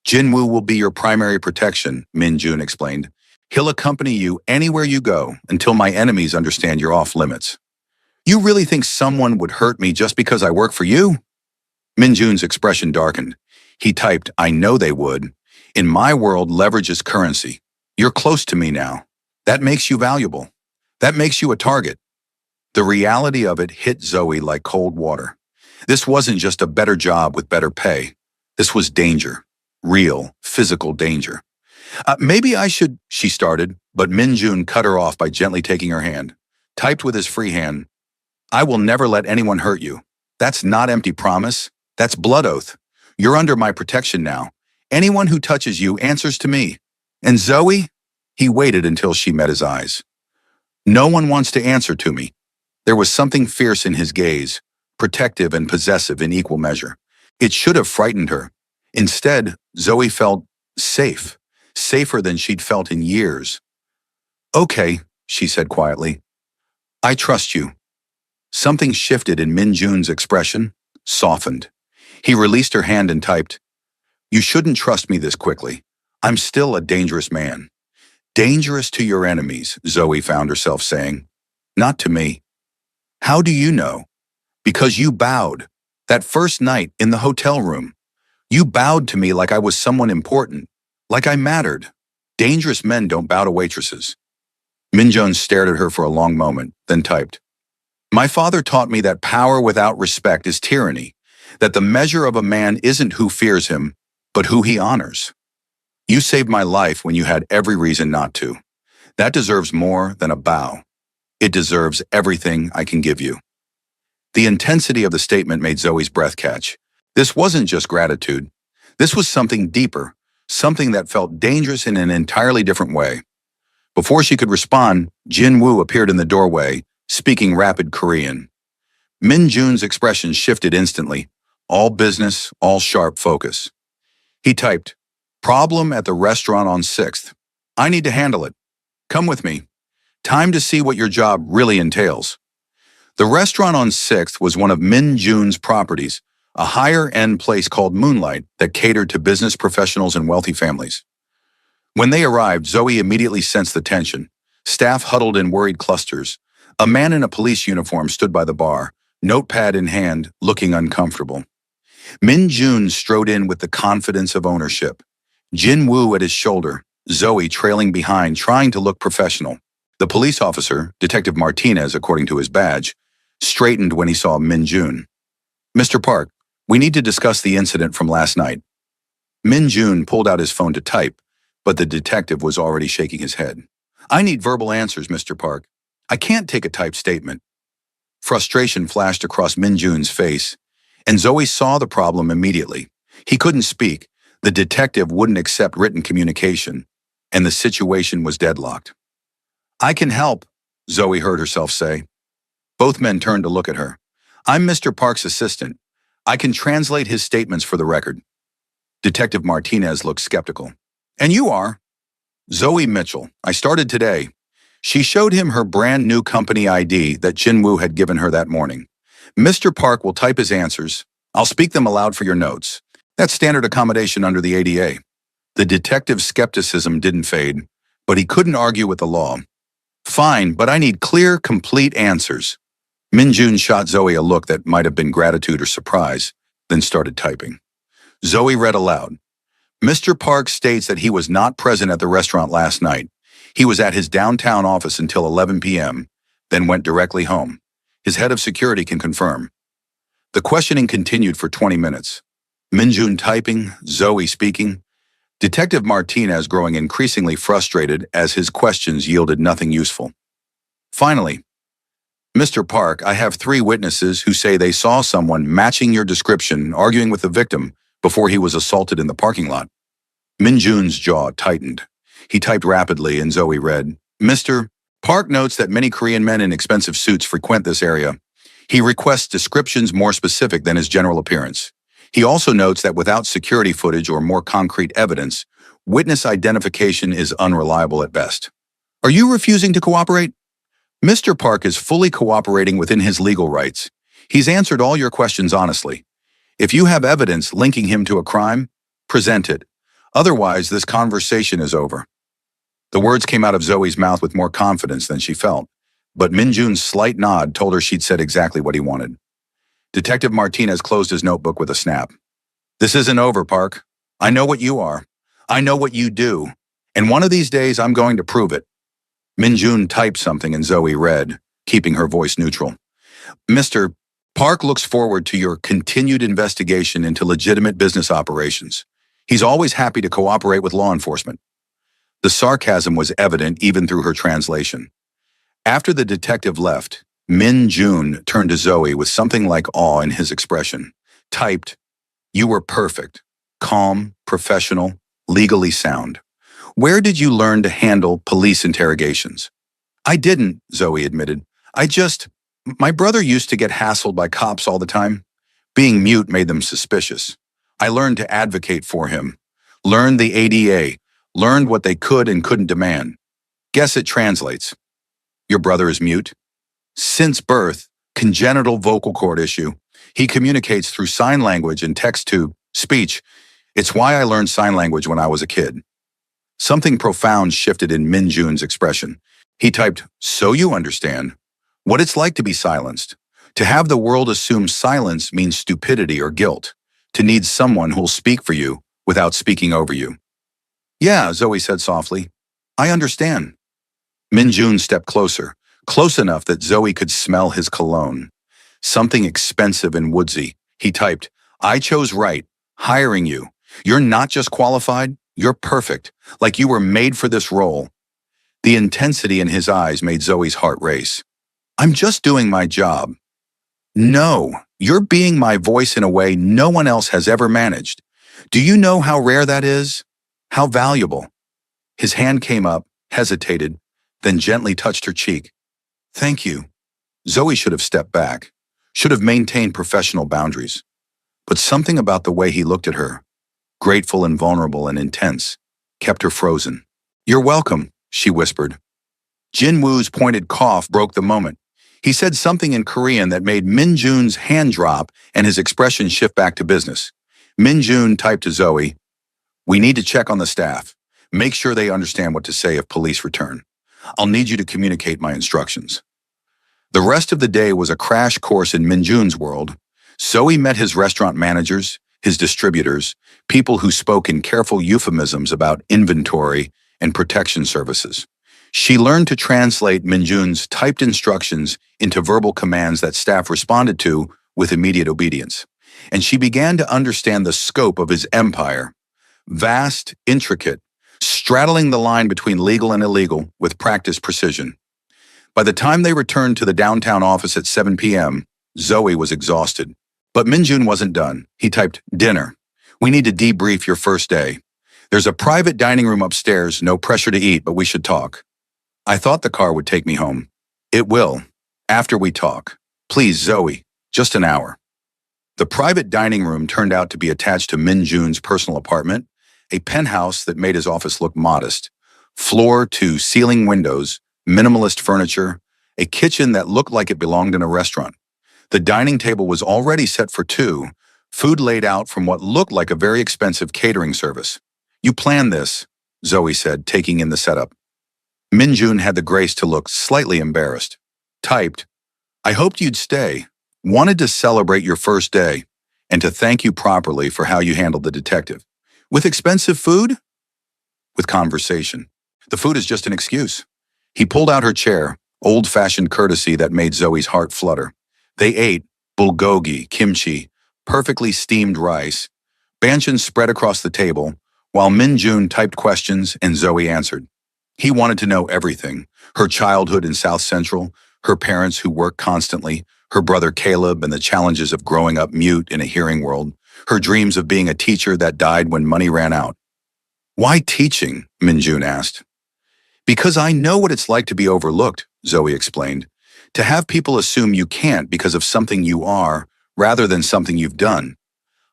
"Jin Woo will be your primary protection," Min Jun explained. "He'll accompany you anywhere you go until my enemies understand you're off limits." "You really think someone would hurt me just because I work for you?" Min Jun's expression darkened. He typed, "I know they would. In my world, leverage is currency. You're close to me now. That makes you valuable. That makes you a target." The reality of it hit Zoe like cold water. This wasn't just a better job with better pay. This was danger. Real, physical danger. "Maybe I should," she started, but Min Jun cut her off by gently taking her hand. Typed with his free hand, "I will never let anyone hurt you. That's not empty promise. That's blood oath. You're under my protection now. Anyone who touches you answers to me. And Zoe?" He waited until she met his eyes. "No one wants to answer to me." There was something fierce in his gaze, protective and possessive in equal measure. It should have frightened her. Instead, Zoe felt safe, safer than she'd felt in years. "Okay," she said quietly. "I trust you." Something shifted in Min Jun's expression, softened. He released her hand and typed, "You shouldn't trust me this quickly. I'm still a dangerous man." "Dangerous to your enemies," Zoe found herself saying. "Not to me." "How do you know?" "Because you bowed. That first night in the hotel room. You bowed to me like I was someone important, like I mattered. Dangerous men don't bow to waitresses." Min Jun stared at her for a long moment, then typed, "My father taught me that power without respect is tyranny, that the measure of a man isn't who fears him, but who he honors. You saved my life when you had every reason not to. That deserves more than a bow. It deserves everything I can give you." The intensity of the statement made Zoe's breath catch. This wasn't just gratitude. This was something deeper, something that felt dangerous in an entirely different way. Before she could respond, Jin Woo appeared in the doorway, speaking rapid Korean. Min Jun's expression shifted instantly, all business, all sharp focus. He typed, "Problem at the restaurant on 6th. I need to handle it. Come with me. Time to see what your job really entails." The restaurant on 6th was one of Min Jun's properties, a higher-end place called Moonlight that catered to business professionals and wealthy families. When they arrived, Zoe immediately sensed the tension. Staff huddled in worried clusters. A man in a police uniform stood by the bar, notepad in hand, looking uncomfortable. Min Jun strode in with the confidence of ownership. Jin Woo at his shoulder, Zoe trailing behind, trying to look professional. The police officer, Detective Martinez according to his badge, straightened when he saw Min Jun. "Mr. Park, we need to discuss the incident from last night." Min Jun pulled out his phone to type, but the detective was already shaking his head. "I need verbal answers, Mr. Park. I can't take a typed statement." Frustration flashed across Min Jun's face, and Zoe saw the problem immediately. He couldn't speak, the detective wouldn't accept written communication, and the situation was deadlocked. "I can help," Zoe heard herself say. Both men turned to look at her. "I'm Mr. Park's assistant. I can translate his statements for the record." Detective Martinez looked skeptical. "And you are?" "Zoe Mitchell. I started today." She showed him her brand new company ID that Jin Woo had given her that morning. "Mr. Park will type his answers. I'll speak them aloud for your notes. That's standard accommodation under the ADA." The detective's skepticism didn't fade, but he couldn't argue with the law. Fine, but I need clear, complete answers. Minjun shot Zoe a look that might have been gratitude or surprise, then started typing. Zoe read aloud. Mr. Park states that he was not present at the restaurant last night. He was at his downtown office until 11 p.m., then went directly home. His head of security can confirm. The questioning continued for 20 minutes. Minjun typing, Zoe speaking. Detective Martinez growing increasingly frustrated as his questions yielded nothing useful. Finally, Mr. Park, I have 3 witnesses who say they saw someone matching your description arguing with the victim before he was assaulted in the parking lot. Minjun's jaw tightened. He typed rapidly and Zoe read, Mr. Park notes that many Korean men in expensive suits frequent this area. He requests descriptions more specific than his general appearance. He also notes that without security footage or more concrete evidence, witness identification is unreliable at best. Are you refusing to cooperate? Mr. Park is fully cooperating within his legal rights. He's answered all your questions honestly. If you have evidence linking him to a crime, present it. Otherwise, this conversation is over. The words came out of Zoe's mouth with more confidence than she felt, but Minjun's slight nod told her she'd said exactly what he wanted. Detective Martinez closed his notebook with a snap. This isn't over, Park. I know what you are. I know what you do. And one of these days, I'm going to prove it. Minjun typed something and Zoe read, keeping her voice neutral. Mr. Park looks forward to your continued investigation into legitimate business operations. He's always happy to cooperate with law enforcement. The sarcasm was evident even through her translation. After the detective left, Minjun turned to Zoe with something like awe in his expression. Typed, You were perfect, calm, professional, legally sound. Where did you learn to handle police interrogations? I didn't, Zoe admitted. My brother used to get hassled by cops all the time. Being mute made them suspicious. I learned to advocate for him. Learned the ADA. Learned what they could and couldn't demand. Guess it translates. Your brother is mute? Since birth, congenital vocal cord issue. He communicates through sign language and text-to-speech. It's why I learned sign language when I was a kid. Something profound shifted in Minjun's expression. He typed, So you understand what it's like to be silenced. To have the world assume silence means stupidity or guilt. To need someone who'll speak for you without speaking over you. Yeah, Zoe said softly. I understand. Minjun stepped closer, close enough that Zoe could smell his cologne. Something expensive and woodsy. He typed, I chose right, hiring you. You're not just qualified, you're perfect, like you were made for this role. The intensity in his eyes made Zoe's heart race. I'm just doing my job. No, you're being my voice in a way no one else has ever managed. Do you know how rare that is? How valuable? His hand came up, hesitated, then gently touched her cheek. Thank you. Zoe should have stepped back, should have maintained professional boundaries. But something about the way he looked at her, grateful and vulnerable and intense, kept her frozen. You're welcome, she whispered. Jin Woo's pointed cough broke the moment. He said something in Korean that made Minjun's hand drop and his expression shift back to business. Minjun typed to Zoe, We need to check on the staff. Make sure they understand what to say if police return. I'll need you to communicate my instructions. The rest of the day was a crash course in Minjun's world. Zoe met his restaurant managers, his distributors, people who spoke in careful euphemisms about inventory and protection services. She learned to translate Minjun's typed instructions into verbal commands that staff responded to with immediate obedience. And she began to understand the scope of his empire. Vast, intricate, straddling the line between legal and illegal with practiced precision. By the time they returned to the downtown office at 7 p.m., Zoe was exhausted. But Minjun wasn't done. He typed, Dinner. We need to debrief your first day. There's a private dining room upstairs, no pressure to eat, but we should talk. I thought the car would take me home. It will, after we talk. Please, Zoe, just an hour. The private dining room turned out to be attached to Minjun's personal apartment, a penthouse that made his office look modest. Floor-to-ceiling windows, minimalist furniture, a kitchen that looked like it belonged in a restaurant. The dining table was already set for two, food laid out from what looked like a very expensive catering service. You planned this, Zoe said, taking in the setup. Minjun had the grace to look slightly embarrassed. Typed, I hoped you'd stay. Wanted to celebrate your first day and to thank you properly for how you handled the detective. With expensive food? With conversation. The food is just an excuse. He pulled out her chair, old-fashioned courtesy that made Zoe's heart flutter. They ate bulgogi, kimchi, perfectly steamed rice. Banchan spread across the table, while Minjun typed questions and Zoe answered. He wanted to know everything, her childhood in South Central, her parents who worked constantly, her brother Caleb and the challenges of growing up mute in a hearing world, her dreams of being a teacher that died when money ran out. Why teaching? Minjun asked. Because I know what it's like to be overlooked, Zoe explained. To have people assume you can't because of something you are, rather than something you've done.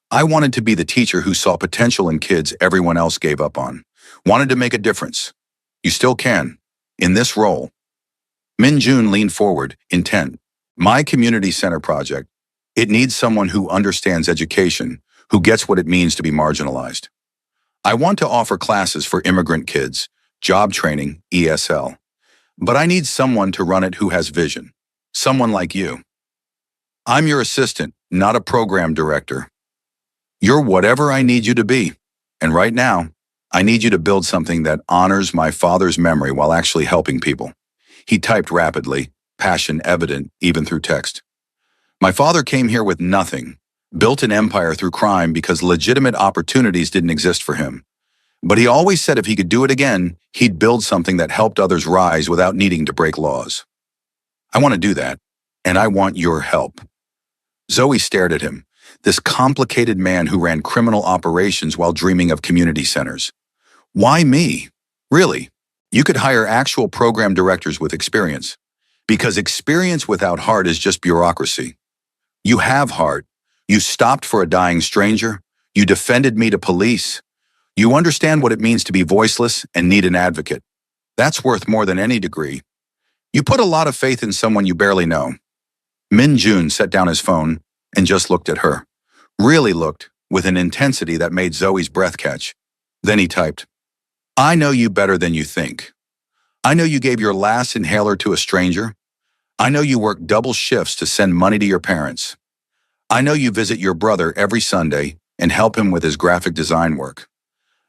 I wanted to be the teacher who saw potential in kids everyone else gave up on. Wanted to make a difference. You still can. In this role. Minjun leaned forward, intent. My community center project. It needs someone who understands education, who gets what it means to be marginalized. I want to offer classes for immigrant kids, job training, ESL. But I need someone to run it who has vision. Someone like you. I'm your assistant, not a program director. You're whatever I need you to be. And right now, I need you to build something that honors my father's memory while actually helping people. He typed rapidly, passion evident even through text. My father came here with nothing, built an empire through crime because legitimate opportunities didn't exist for him. But he always said if he could do it again, he'd build something that helped others rise without needing to break laws. I want to do that, and I want your help. Zoe stared at him, this complicated man who ran criminal operations while dreaming of community centers. Why me? Really? You could hire actual program directors with experience. Because experience without heart is just bureaucracy. You have heart. You stopped for a dying stranger. You defended me to police. You understand what it means to be voiceless and need an advocate. That's worth more than any degree. You put a lot of faith in someone you barely know. Minjun set down his phone and just looked at her. Really looked, with an intensity that made Zoe's breath catch. Then he typed, I know you better than you think. I know you gave your last inhaler to a stranger. I know you work double shifts to send money to your parents. I know you visit your brother every Sunday and help him with his graphic design work.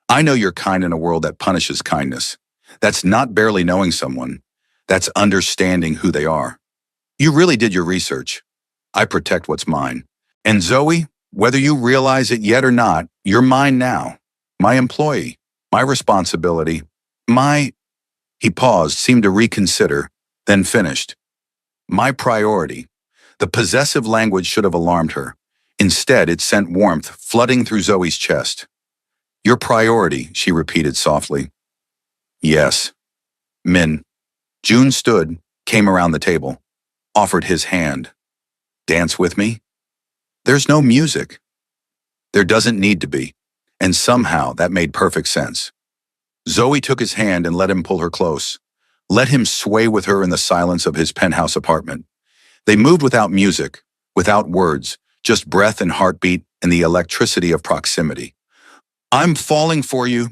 I know you're kind in a world that punishes kindness. That's not barely knowing someone. That's understanding who they are. You really did your research. I protect what's mine. And Zoe, whether you realize it yet or not, you're mine now. My employee. My responsibility. He paused, seemed to reconsider, then finished. My priority. The possessive language should have alarmed her. Instead, it sent warmth flooding through Zoe's chest. Your priority, she repeated softly. Yes. June stood, came around the table, offered his hand. Dance with me? There's no music. There doesn't need to be. And somehow that made perfect sense. Zoe took his hand and let him pull her close. Let him sway with her in the silence of his penthouse apartment. They moved without music, without words, just breath and heartbeat and the electricity of proximity. I'm falling for you,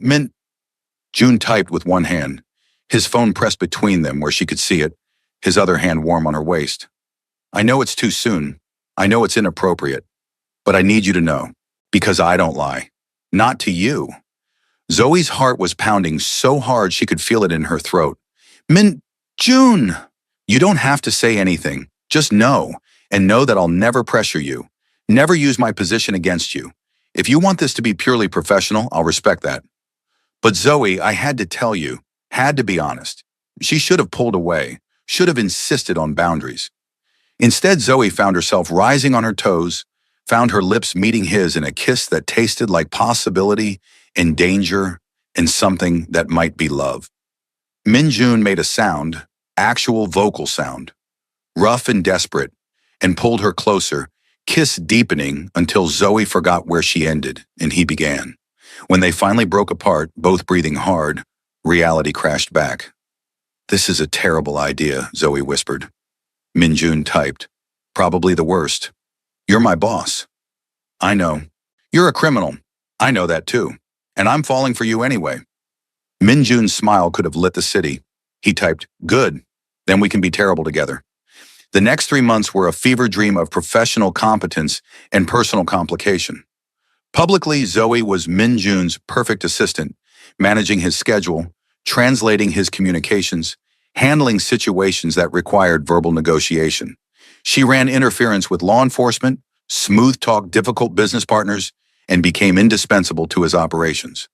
June typed with one hand, his phone pressed between them where she could see it, his other hand warm on her waist. I know it's too soon. I know it's inappropriate. But I need you to know, because I don't lie. Not to you. Zoe's heart was pounding so hard she could feel it in her throat. June! You don't have to say anything. Just know, and know that I'll never pressure you. Never use my position against you. If you want this to be purely professional, I'll respect that. But Zoe, I had to tell you, had to be honest. She should have pulled away, should have insisted on boundaries. Instead, Zoe found herself rising on her toes, found her lips meeting his in a kiss that tasted like possibility and danger and something that might be love. Minjun made a sound, actual vocal sound, rough and desperate, and pulled her closer, kiss deepening until Zoe forgot where she ended and he began. When they finally broke apart, both breathing hard, reality crashed back. This is a terrible idea, Zoe whispered. Minjun typed. Probably the worst. You're my boss. I know. You're a criminal. I know that too. And I'm falling for you anyway. Min Jun's smile could have lit the city. He typed, "Good. Then we can be terrible together." The next 3 months were a fever dream of professional competence and personal complication. Publicly, Zoe was Min Jun's perfect assistant, managing his schedule, translating his communications, handling situations that required verbal negotiation. She ran interference with law enforcement, smooth-talked difficult business partners, and became indispensable to his operations.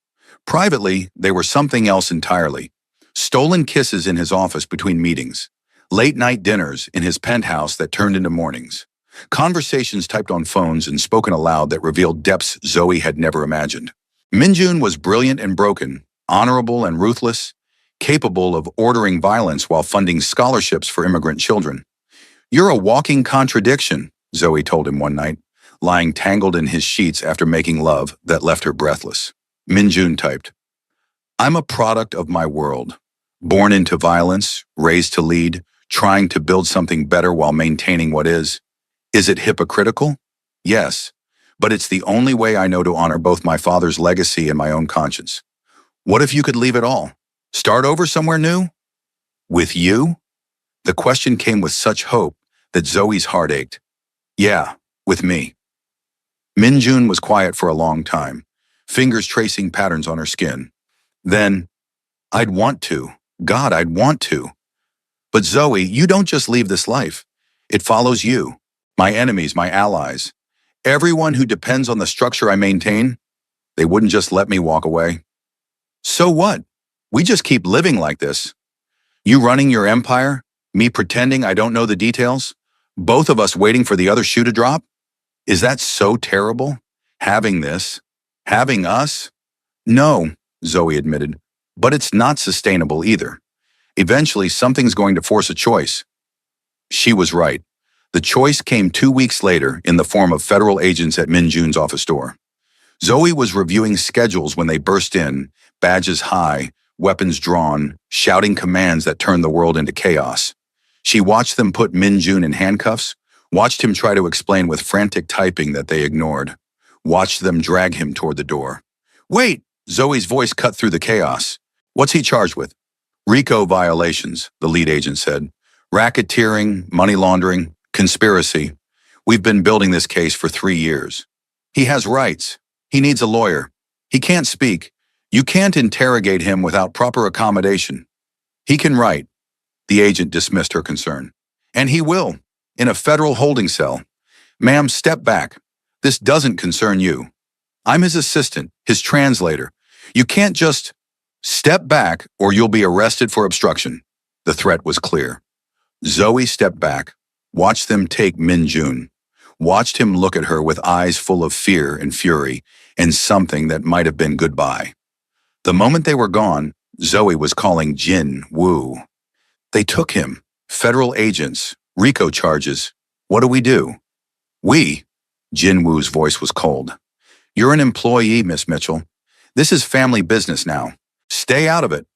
Privately, they were something else entirely. Stolen kisses in his office between meetings, late-night dinners in his penthouse that turned into mornings, conversations typed on phones and spoken aloud that revealed depths Zoe had never imagined. Min Jun was brilliant and broken, honorable and ruthless, capable of ordering violence while funding scholarships for immigrant children. "You're a walking contradiction," Zoe told him one night, lying tangled in his sheets after making love that left her breathless. Min Jun typed, "I'm a product of my world, born into violence, raised to lead, trying to build something better while maintaining what is. Is it hypocritical? Yes, but it's the only way I know to honor both my father's legacy and my own conscience. What if you could leave it all? Start over somewhere new? With you?" The question came with such hope that Zoe's heart ached. "Yeah, with me." Min Jun was quiet for a long time, fingers tracing patterns on her skin. Then, "I'd want to. God, I'd want to. But Zoe, you don't just leave this life. It follows you, my enemies, my allies. Everyone who depends on the structure I maintain, they wouldn't just let me walk away." "So what? We just keep living like this. You running your empire, me pretending I don't know the details, both of us waiting for the other shoe to drop? Is that so terrible? Having this? Having us?" "No," Zoe admitted, "but it's not sustainable either. Eventually, something's going to force a choice." She was right. The choice came 2 weeks later in the form of federal agents at Min Jun's office door. Zoe was reviewing schedules when they burst in, badges high, weapons drawn, shouting commands that turned the world into chaos. She watched them put Min Jun in handcuffs, watched him try to explain with frantic typing that they ignored, watched them drag him toward the door. "Wait!" Zoe's voice cut through the chaos. "What's he charged with?" "RICO violations," the lead agent said. "Racketeering, money laundering, conspiracy. We've been building this case for 3 years. He has rights. He needs a lawyer. He can't speak. You can't interrogate him without proper accommodation. He can write." The agent dismissed her concern. "And he will, in a federal holding cell. Ma'am, step back. This doesn't concern you. I'm his assistant, his translator. You can't just step back or you'll be arrested for obstruction." The threat was clear. Zoe stepped back, watched them take Min Jun, watched him look at her with eyes full of fear and fury and something that might have been goodbye. The moment they were gone, Zoe was calling Jin Woo. "They took him. Federal agents, RICO charges. What do we do?" "We?" Jin Woo's voice was cold. "You're an employee, Miss Mitchell. This is family business now. Stay out of it."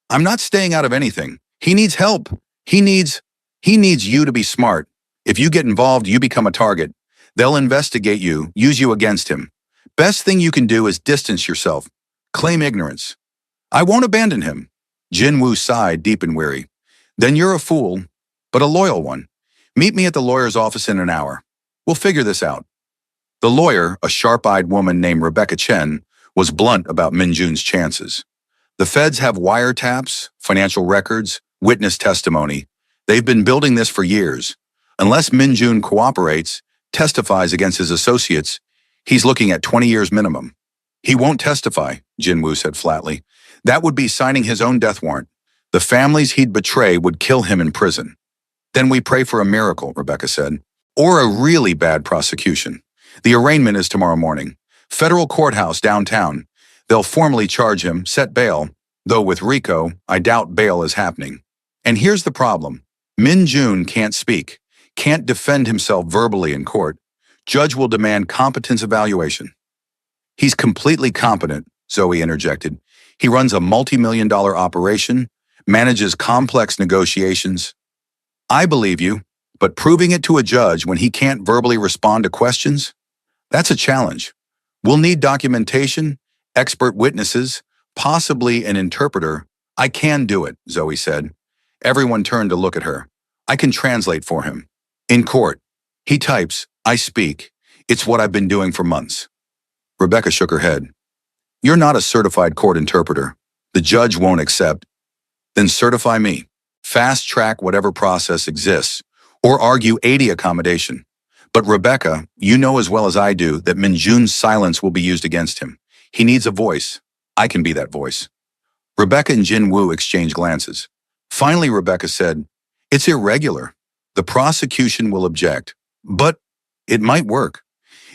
"I'm not staying out of anything. He needs help. He needs you to be smart. If you get involved, you become a target. They'll investigate you, use you against him. Best thing you can do is distance yourself. Claim ignorance." "I won't abandon him." Jin Woo sighed, deep and weary. "Then you're a fool, but a loyal one. Meet me at the lawyer's office in an hour. We'll figure this out." The lawyer, a sharp-eyed woman named Rebecca Chen, was blunt about Min Jun's chances. "The feds have wiretaps, financial records, witness testimony. They've been building this for years. Unless Min Jun cooperates, testifies against his associates, he's looking at 20 years minimum." "He won't testify," Jin Woo said flatly. "That would be signing his own death warrant. The families he'd betray would kill him in prison." "Then we pray for a miracle," Rebecca said. "Or a really bad prosecution. The arraignment is tomorrow morning. Federal courthouse downtown. They'll formally charge him, set bail, though with RICO, I doubt bail is happening. And here's the problem. Min Jun can't speak, can't defend himself verbally in court. Judge will demand competence evaluation." "He's completely competent," Zoe interjected. "He runs a multi-million-dollar operation, manages complex negotiations." "I believe you, but proving it to a judge when he can't verbally respond to questions? That's a challenge. We'll need documentation, Expert witnesses, possibly an interpreter. I can do it, Zoe said. Everyone turned to look at her. I can translate for him. In court, he types, I speak. It's what I've been doing for months. Rebecca shook her head. You're not a certified court interpreter. The judge won't accept. Then certify me. Fast track whatever process exists, or argue 80 accommodation. But Rebecca, you know as well as I do that Minjun's silence will be used against him. He needs a voice. I can be that voice. Rebecca and Jin Woo exchanged glances. Finally, Rebecca said, It's irregular. The prosecution will object. But it might work.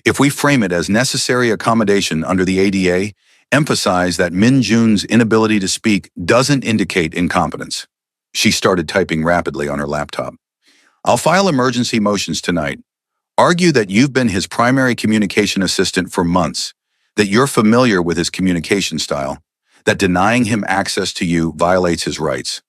If we frame it as necessary accommodation under the ADA, emphasize that Minjun's inability to speak doesn't indicate incompetence. She started typing rapidly on her laptop. I'll file emergency motions tonight. Argue that you've been his primary communication assistant for months, that you're familiar with his communication style, that denying him access to you violates his rights.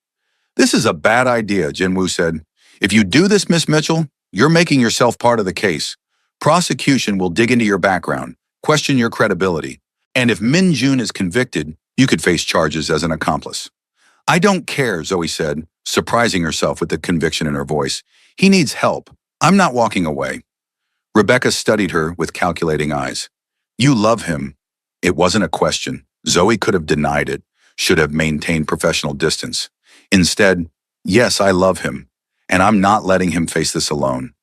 This is a bad idea, Jinwoo said. If you do this, Miss Mitchell, you're making yourself part of the case. Prosecution will dig into your background, question your credibility, and if Min Jun is convicted, you could face charges as an accomplice. I don't care, Zoe said, surprising herself with the conviction in her voice. He needs help. I'm not walking away. Rebecca studied her with calculating eyes. You love him. It wasn't a question. Zoe could have denied it, should have maintained professional distance. Instead, yes, I love him, and I'm not letting him face this alone.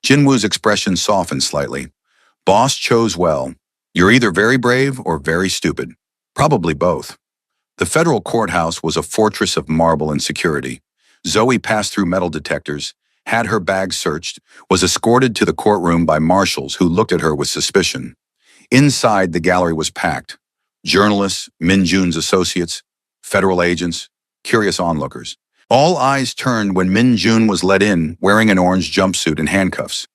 Jinwoo's expression softened slightly. Boss chose well. You're either very brave or very stupid. Probably both. The federal courthouse was a fortress of marble and security. Zoe passed through metal detectors, had her bag searched, was escorted to the courtroom by marshals who looked at her with suspicion. Inside, the gallery was packed. Journalists, Min Jun's associates, federal agents, curious onlookers. All eyes turned when Min Jun was let in, wearing an orange jumpsuit and handcuffs.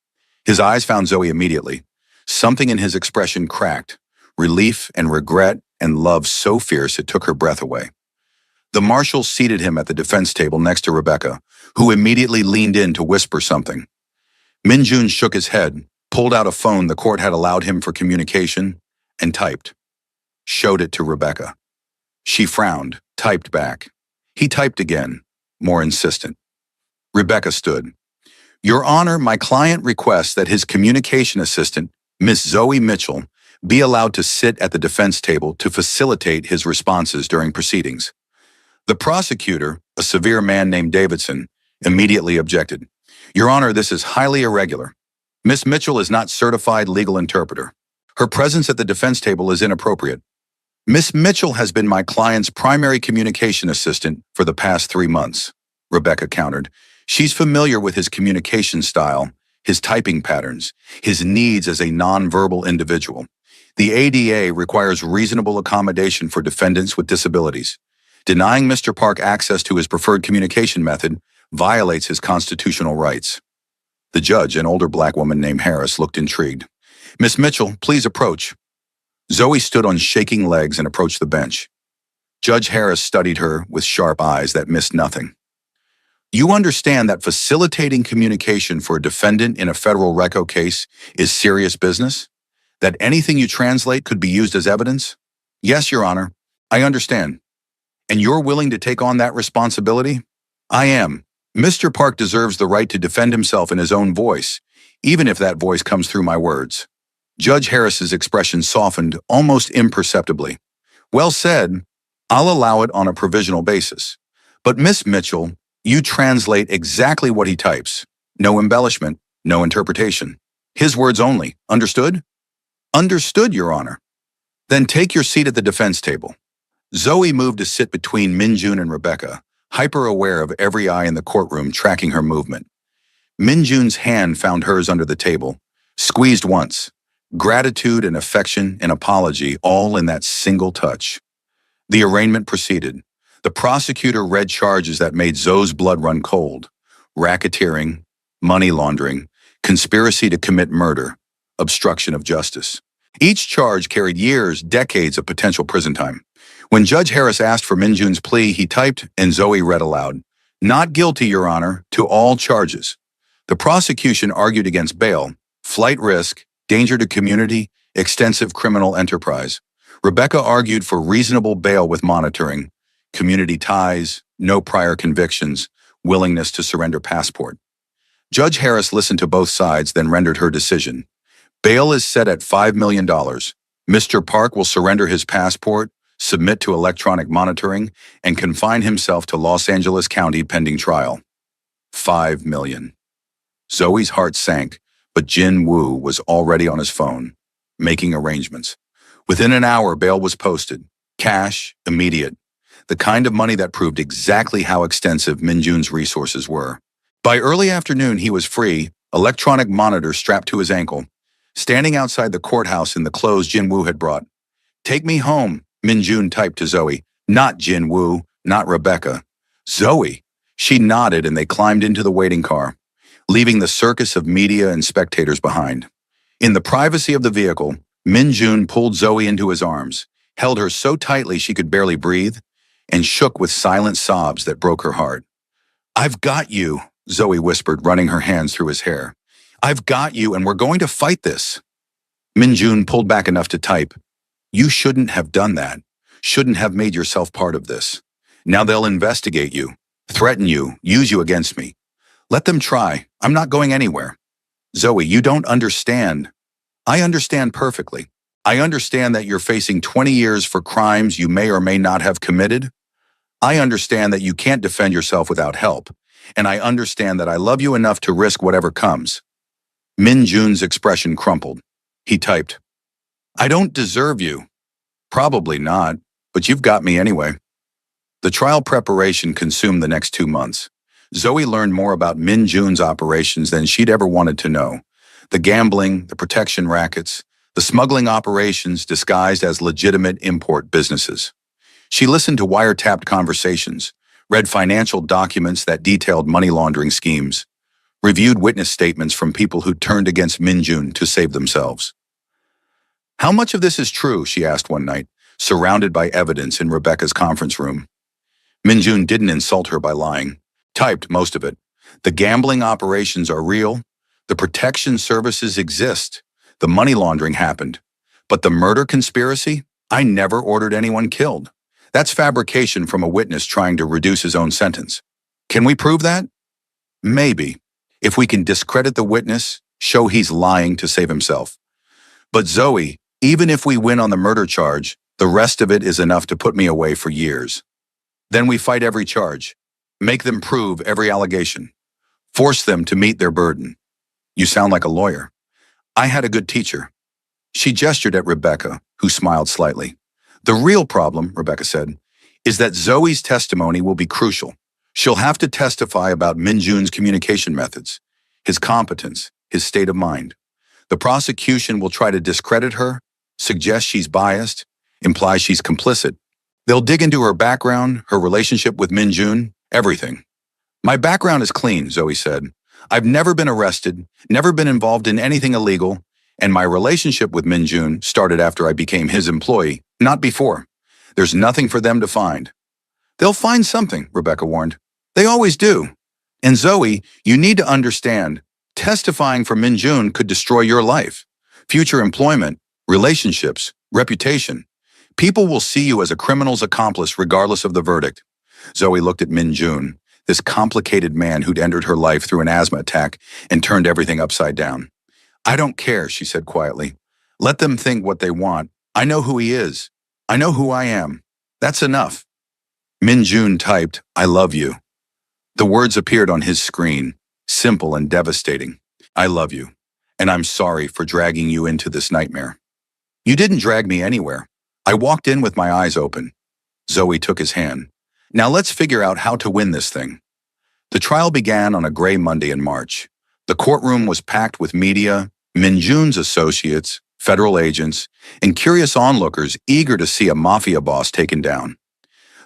His eyes found Zoe immediately. Something in his expression cracked, relief and regret and love so fierce it took her breath away. The marshal seated him at the defense table next to Rebecca, who immediately leaned in to whisper something. Min Jun shook his head, pulled out a phone the court had allowed him for communication, and typed. Showed it to Rebecca. She frowned, typed back. He typed again, more insistent. Rebecca stood. Your Honor, my client requests that his communication assistant, Miss Zoe Mitchell, be allowed to sit at the defense table to facilitate his responses during proceedings. The prosecutor, a severe man named Davidson, immediately objected. Your Honor, this is highly irregular. Miss Mitchell is not certified legal interpreter. Her presence at the defense table is inappropriate. Miss Mitchell has been my client's primary communication assistant for the past 3 months, Rebecca countered. She's familiar with his communication style, his typing patterns, his needs as a nonverbal individual. The ADA requires reasonable accommodation for defendants with disabilities. Denying Mr. Park access to his preferred communication method violates his constitutional rights. The judge, an older black woman named Harris, looked intrigued. Miss Mitchell, please approach. Zoe stood on shaking legs and approached the bench. Judge Harris studied her with sharp eyes that missed nothing. You understand that facilitating communication for a defendant in a federal RICO case is serious business? That anything you translate could be used as evidence? Yes, Your Honor, I understand. And you're willing to take on that responsibility? I am. Mr. Park deserves the right to defend himself in his own voice, even if that voice comes through my words. Judge Harris's expression softened almost imperceptibly. Well said. I'll allow it on a provisional basis. But Miss Mitchell, you translate exactly what he types. No embellishment, no interpretation. His words only. Understood? Understood, Your Honor. Then take your seat at the defense table. Zoe moved to sit between Min Jun and Rebecca, hyper-aware of every eye in the courtroom tracking her movement. Min Jun's hand found hers under the table, squeezed once. Gratitude and affection and apology all in that single touch. The arraignment proceeded. The prosecutor read charges that made Zoe's blood run cold. Racketeering, money laundering, conspiracy to commit murder, obstruction of justice. Each charge carried years, decades of potential prison time. When Judge Harris asked for Min Jun's plea, he typed and Zoe read aloud. Not guilty, Your Honor, to all charges. The prosecution argued against bail, flight risk, danger to community, extensive criminal enterprise. Rebecca argued for reasonable bail with monitoring, community ties, no prior convictions, willingness to surrender passport. Judge Harris listened to both sides, then rendered her decision. Bail is set at $5 million. Mr. Park will surrender his passport, submit to electronic monitoring, and confine himself to Los Angeles County pending trial. $5 million. Zoe's heart sank, but Jin Woo was already on his phone, making arrangements. Within an hour, bail was posted. Cash, immediate. The kind of money that proved exactly how extensive Min Jun's resources were. By early afternoon, he was free, electronic monitor strapped to his ankle, standing outside the courthouse in the clothes Jin Woo had brought. "Take me home," Min Jun typed to Zoe. Not Jin Woo, not Rebecca. Zoe. She nodded and they climbed into the waiting car, leaving the circus of media and spectators behind. In the privacy of the vehicle, Min Jun pulled Zoe into his arms, held her so tightly she could barely breathe, and shook with silent sobs that broke her heart. "I've got you," Zoe whispered, running her hands through his hair. "I've got you, and we're going to fight this." Min Jun pulled back enough to type, "You shouldn't have done that. Shouldn't have made yourself part of this. Now they'll investigate you, threaten you, use you against me. Let them try. I'm not going anywhere." "Zoe, you don't understand." "I understand perfectly. I understand that you're facing 20 years for crimes you may or may not have committed. I understand that you can't defend yourself without help. And I understand that I love you enough to risk whatever comes." Min Jun's expression crumpled. He typed, "I don't deserve you." "Probably not, but you've got me anyway." The trial preparation consumed the next 2 months. Zoe learned more about Min Jun's operations than she'd ever wanted to know. The gambling, the protection rackets, the smuggling operations disguised as legitimate import businesses. She listened to wiretapped conversations, read financial documents that detailed money laundering schemes, reviewed witness statements from people who turned against Min Jun to save themselves. "How much of this is true?" she asked one night, surrounded by evidence in Rebecca's conference room. Min Jun didn't insult her by lying. Typed most of it. "The gambling operations are real. The protection services exist. The money laundering happened. But the murder conspiracy? I never ordered anyone killed. That's fabrication from a witness trying to reduce his own sentence. Can we prove that? Maybe. If we can discredit the witness, show he's lying to save himself. But Zoe, even if we win on the murder charge, the rest of it is enough to put me away for years. Then we fight every charge. Make them prove every allegation. Force them to meet their burden." "You sound like a lawyer." "I had a good teacher." She gestured at Rebecca, who smiled slightly. "The real problem," Rebecca said, "is that Zoe's testimony will be crucial. She'll have to testify about Min Jun's communication methods, his competence, his state of mind. The prosecution will try to discredit her, suggest she's biased, imply she's complicit. They'll dig into her background, her relationship with Min Jun, everything." "My background is clean," Zoe said. "I've never been arrested, never been involved in anything illegal, and my relationship with Min Jun started after I became his employee, not before. There's nothing for them to find." "They'll find something," Rebecca warned. "They always do. And Zoe, you need to understand, testifying for Min Jun could destroy your life, future employment, relationships, reputation. People will see you as a criminal's accomplice regardless of the verdict." Zoe looked at Min Jun, this complicated man who'd entered her life through an asthma attack and turned everything upside down. "I don't care," she said quietly. "Let them think what they want. I know who he is. I know who I am. That's enough." Min Jun typed, "I love you." The words appeared on his screen, simple and devastating. "I love you, and I'm sorry for dragging you into this nightmare." "You didn't drag me anywhere. I walked in with my eyes open." Zoe took his hand. "Now let's figure out how to win this thing." The trial began on a gray Monday in March. The courtroom was packed with media, Min Jun's associates, federal agents, and curious onlookers eager to see a mafia boss taken down.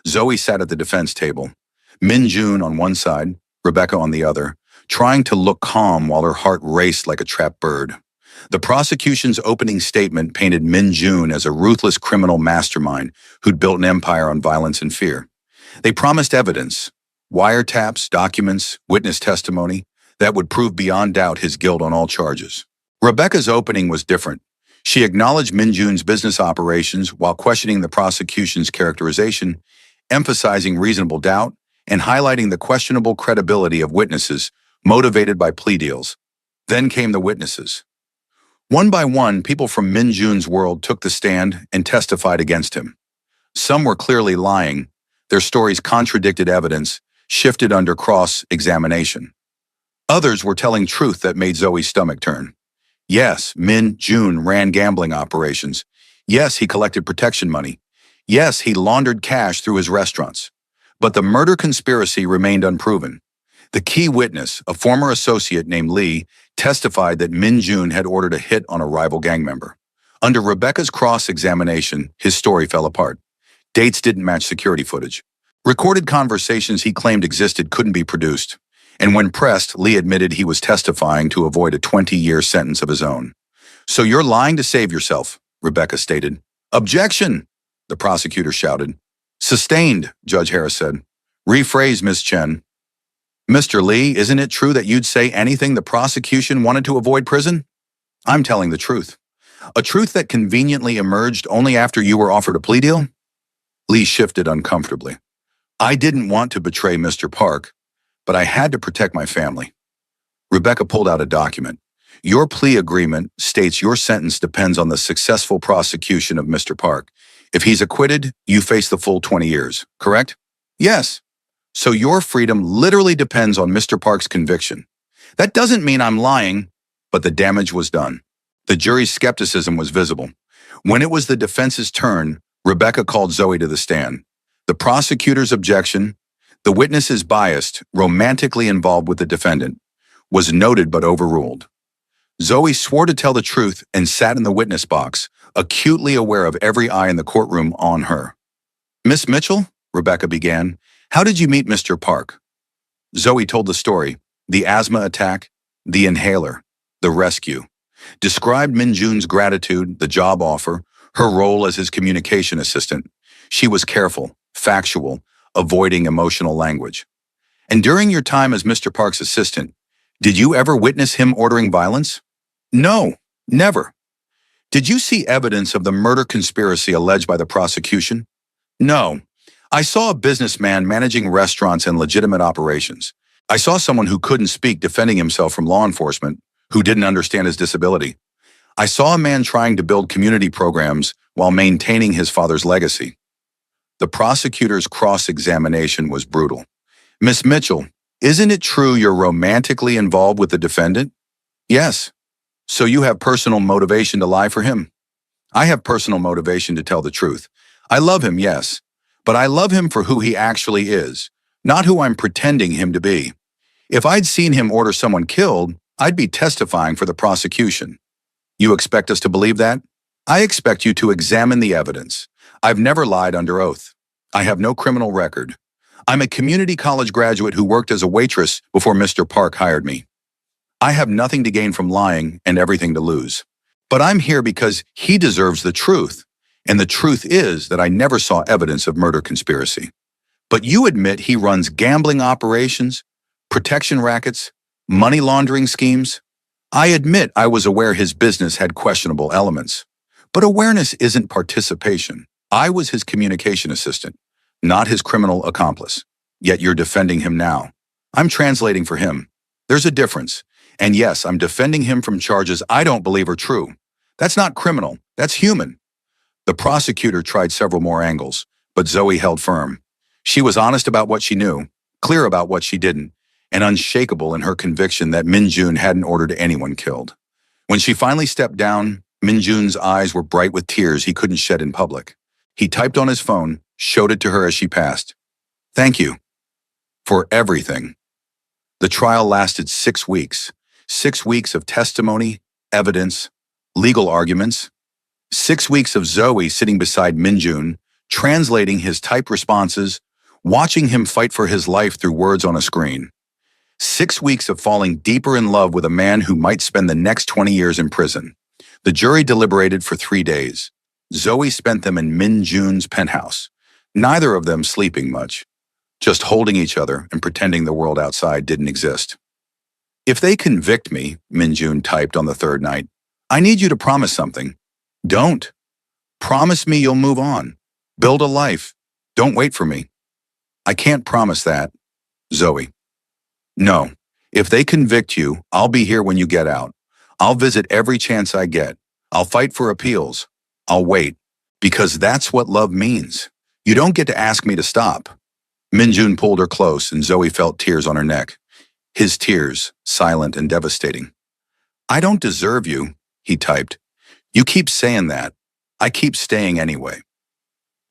Zoe sat at the defense table, Min Jun on one side, Rebecca on the other, trying to look calm while her heart raced like a trapped bird. The prosecution's opening statement painted Min Jun as a ruthless criminal mastermind who'd built an empire on violence and fear. They promised evidence, wiretaps, documents, witness testimony, that would prove beyond doubt his guilt on all charges. Rebecca's opening was different. She acknowledged Min Jun's business operations while questioning the prosecution's characterization, emphasizing reasonable doubt and highlighting the questionable credibility of witnesses motivated by plea deals. Then came the witnesses. One by one, people from Min Jun's world took the stand and testified against him. Some were clearly lying. Their stories contradicted evidence, shifted under cross-examination. Others were telling truth that made Zoe's stomach turn. Yes, Min Jun ran gambling operations. Yes, he collected protection money. Yes, he laundered cash through his restaurants. But the murder conspiracy remained unproven. The key witness, a former associate named Lee, testified that Min Jun had ordered a hit on a rival gang member. Under Rebecca's cross-examination, his story fell apart. Dates didn't match security footage. Recorded conversations he claimed existed couldn't be produced. And when pressed, Lee admitted he was testifying to avoid a 20-year sentence of his own. "So you're lying to save yourself," Rebecca stated. "Objection!" the prosecutor shouted. "Sustained," Judge Harris said. "Rephrase, Ms. Chen." "Mr. Lee, isn't it true that you'd say anything the prosecution wanted to avoid prison?" "I'm telling the truth." "A truth that conveniently emerged only after you were offered a plea deal?" Lee shifted uncomfortably. "I didn't want to betray Mr. Park, but I had to protect my family." Rebecca pulled out a document. "Your plea agreement states your sentence depends on the successful prosecution of Mr. Park. If he's acquitted, you face the full 20 years, correct?" "Yes." "So your freedom literally depends on Mr. Park's conviction." "That doesn't mean I'm lying," but the damage was done. The jury's skepticism was visible. When it was the defense's turn, Rebecca called Zoe to the stand. The prosecutor's objection, the witness is biased, romantically involved with the defendant, was noted but overruled. Zoe swore to tell the truth and sat in the witness box, acutely aware of every eye in the courtroom on her. "Miss Mitchell," Rebecca began, "how did you meet Mr. Park?" Zoe told the story: the asthma attack, the inhaler, the rescue. Described Min Jun's gratitude, the job offer, her role as his communication assistant. She was careful, factual, avoiding emotional language. "And during your time as Mr. Park's assistant, did you ever witness him ordering violence?" "No, never." "Did you see evidence of the murder conspiracy alleged by the prosecution?" "No. I saw a businessman managing restaurants and legitimate operations. I saw someone who couldn't speak defending himself from law enforcement, who didn't understand his disability. I saw a man trying to build community programs while maintaining his father's legacy." The prosecutor's cross-examination was brutal. "Miss Mitchell, isn't it true you're romantically involved with the defendant?" "Yes." "So you have personal motivation to lie for him?" "I have personal motivation to tell the truth. I love him, yes, but I love him for who he actually is, not who I'm pretending him to be. If I'd seen him order someone killed, I'd be testifying for the prosecution." "You expect us to believe that?" "I expect you to examine the evidence. I've never lied under oath. I have no criminal record. I'm a community college graduate who worked as a waitress before Mr. Park hired me. I have nothing to gain from lying and everything to lose. But I'm here because he deserves the truth, and the truth is that I never saw evidence of murder conspiracy. But you admit he runs gambling operations, protection rackets, money laundering schemes. I admit I was aware his business had questionable elements. But awareness isn't participation. I was his communication assistant, not his criminal accomplice. Yet you're defending him now. I'm translating for him. There's a difference. And yes, I'm defending him from charges I don't believe are true. That's not criminal. That's human." The prosecutor tried several more angles, but Zoe held firm. She was honest about what she knew, clear about what she didn't, and unshakable in her conviction that Min Jun hadn't ordered anyone killed. When she finally stepped down, Min Jun's eyes were bright with tears he couldn't shed in public. He typed on his phone, showed it to her as she passed. "Thank you for everything." The trial lasted 6 weeks. 6 weeks of testimony, evidence, legal arguments. 6 weeks of Zoe sitting beside Min Jun, translating his typed responses, watching him fight for his life through words on a screen. 6 weeks of falling deeper in love with a man who might spend the next 20 years in prison. The jury deliberated for 3 days. Zoe spent them in Min Jun's penthouse, neither of them sleeping much, just holding each other and pretending the world outside didn't exist. "If they convict me," Min Jun typed on the third night, "I need you to promise something. Don't. Promise me you'll move on. Build a life. Don't wait for me. I can't promise that. Zoe. No. If they convict you, I'll be here when you get out. I'll visit every chance I get. I'll fight for appeals. I'll wait. Because that's what love means. You don't get to ask me to stop. Minjun pulled her close and Zoe felt tears on her neck. His tears, silent and devastating. I don't deserve you, he typed. You keep saying that. I keep staying anyway.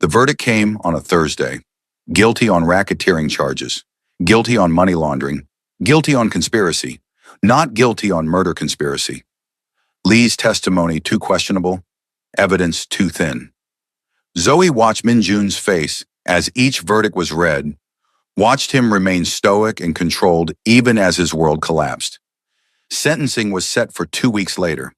The verdict came on a Thursday. Guilty on racketeering charges. Guilty on money laundering. Guilty on conspiracy. Not guilty on murder conspiracy. Lee's testimony too questionable. Evidence too thin. Zoe watched Minjun's face as each verdict was read, watched him remain stoic and controlled even as his world collapsed. Sentencing was set for 2 weeks later.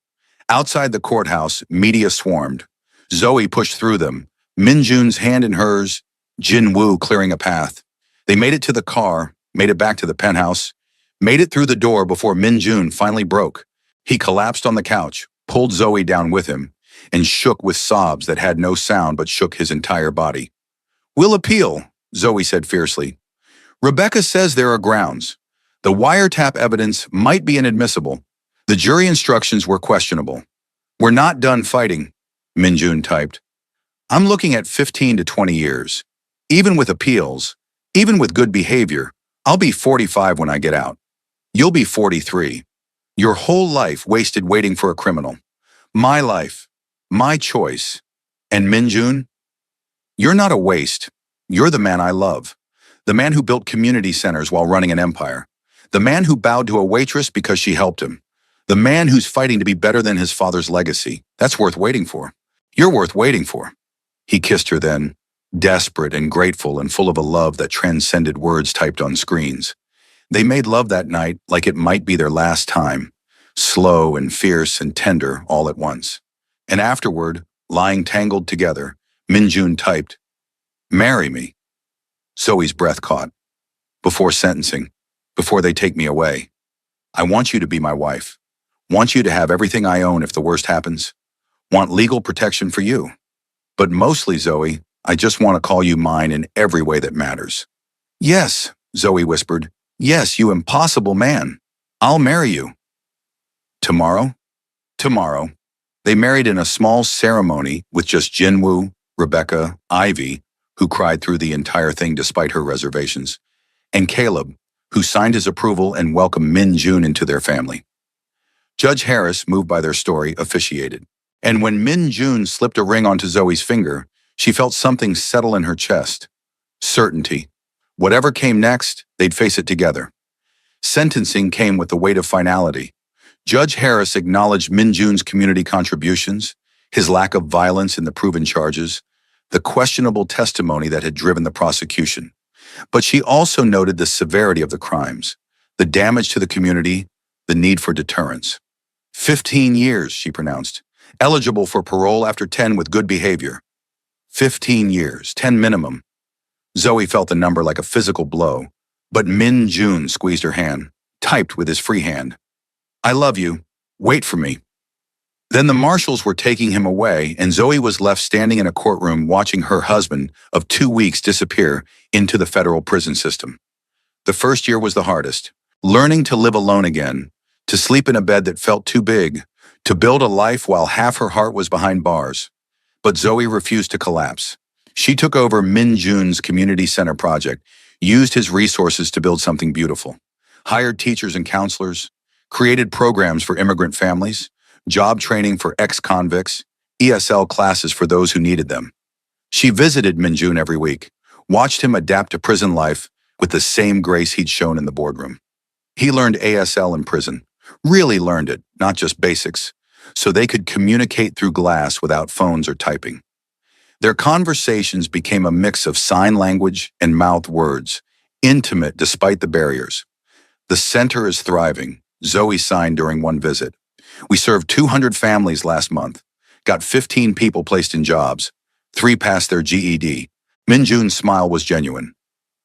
Outside the courthouse, media swarmed. Zoe pushed through them, Minjun's hand in hers, Jin-Woo clearing a path. They made it to the car, made it back to the penthouse, made it through the door before Minjun finally broke. He collapsed on the couch, pulled Zoe down with him, and shook with sobs that had no sound but shook his entire body. We'll appeal, Zoe said fiercely. Rebecca says there are grounds. The wiretap evidence might be inadmissible. The jury instructions were questionable. We're not done fighting, Minjun typed. I'm looking at 15 to 20 years. Even with appeals, even with good behavior, I'll be 45 when I get out. You'll be 43. Your whole life wasted waiting for a criminal. My life, my choice. And Minjun, you're not a waste. You're the man I love. The man who built community centers while running an empire. The man who bowed to a waitress because she helped him. The man who's fighting to be better than his father's legacy. That's worth waiting for. You're worth waiting for. He kissed her then, desperate and grateful and full of a love that transcended words typed on screens. They made love that night like it might be their last time, slow and fierce and tender all at once. And afterward, lying tangled together, Minjun typed, "Marry me." Zoe's breath caught. Before sentencing, before they take me away, I want you to be my wife. Want you to have everything I own if the worst happens. Want legal protection for you. But mostly, Zoe, I just want to call you mine in every way that matters. Yes, Zoe whispered. Yes, you impossible man. I'll marry you. Tomorrow? Tomorrow. They married in a small ceremony with just Jinwoo, Rebecca, Ivy, who cried through the entire thing despite her reservations, and Caleb, who signed his approval and welcomed Minjun into their family. Judge Harris, moved by their story, officiated. And when Minjun slipped a ring onto Zoe's finger, she felt something settle in her chest. Certainty. Whatever came next, they'd face it together. Sentencing came with the weight of finality. Judge Harris acknowledged Minjun's community contributions, his lack of violence in the proven charges, the questionable testimony that had driven the prosecution. But she also noted the severity of the crimes, the damage to the community, the need for deterrence. 15 years, she pronounced, eligible for parole after 10 with good behavior. 15 years, 10 minimum. Zoe felt the number like a physical blow, but Minjun squeezed her hand, typed with his free hand. I love you. Wait for me. Then the marshals were taking him away, and Zoe was left standing in a courtroom watching her husband of 2 weeks disappear into the federal prison system. The first year was the hardest, learning to live alone again, to sleep in a bed that felt too big, to build a life while half her heart was behind bars. But Zoe refused to collapse. She took over Minjun's community center project, used his resources to build something beautiful, hired teachers and counselors, created programs for immigrant families, job training for ex-convicts, ESL classes for those who needed them. She visited Minjun every week, watched him adapt to prison life with the same grace he'd shown in the boardroom. He learned ASL in prison, really learned it, not just basics, so they could communicate through glass without phones or typing. Their conversations became a mix of sign language and mouth words, intimate despite the barriers. The center is thriving, Zoe signed during one visit. We served 200 families last month, got 15 people placed in jobs, 3 passed their GED. Minjun's smile was genuine.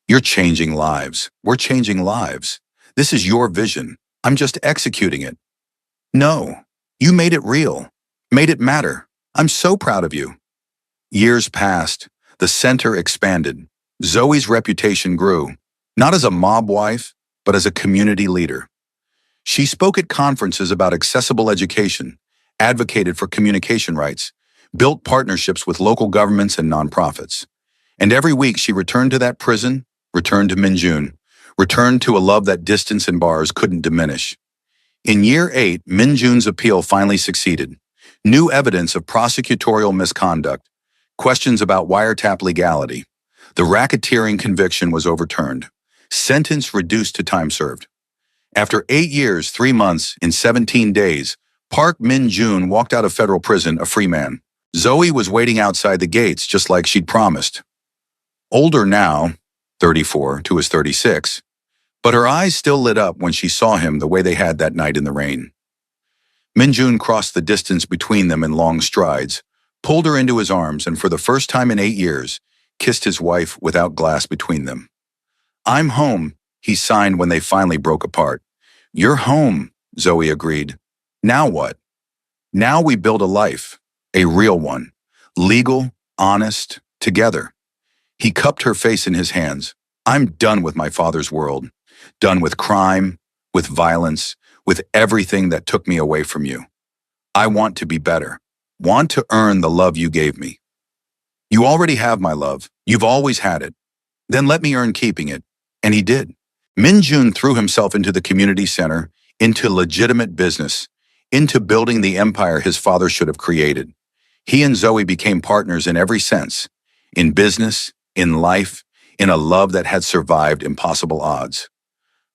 You're changing lives. We're changing lives. This is your vision. I'm just executing it. No, you made it real, made it matter. I'm so proud of you. Years passed. The center expanded. Zoe's reputation grew, not as a mob wife, but as a community leader. She spoke at conferences about accessible education, advocated for communication rights, built partnerships with local governments and nonprofits. And every week she returned to that prison, returned to Minjun, returned to a love that distance and bars couldn't diminish. In year 8, Minjun's appeal finally succeeded. New evidence of prosecutorial misconduct, questions about wiretap legality. The racketeering conviction was overturned. Sentence reduced to time served. After 8 years, 3 months, and 17 days, Park Min-jun walked out of federal prison a free man. Zoe was waiting outside the gates just like she'd promised. Older now, 34 to his 36, but her eyes still lit up when she saw him the way they had that night in the rain. Min-jun crossed the distance between them in long strides, pulled her into his arms, and for the first time in 8 years, kissed his wife without glass between them. "I'm home," he signed when they finally broke apart. "You're home," Zoe agreed. "Now what?" "Now we build a life, a real one, legal, honest, together." He cupped her face in his hands. "I'm done with my father's world, done with crime, with violence, with everything that took me away from you. I want to be better, want to earn the love you gave me. You already have my love. You've always had it. Then let me earn keeping it." And he did. Min-jun threw himself into the community center, into legitimate business, into building the empire his father should have created. He and Zoe became partners in every sense, in business, in life, in a love that had survived impossible odds.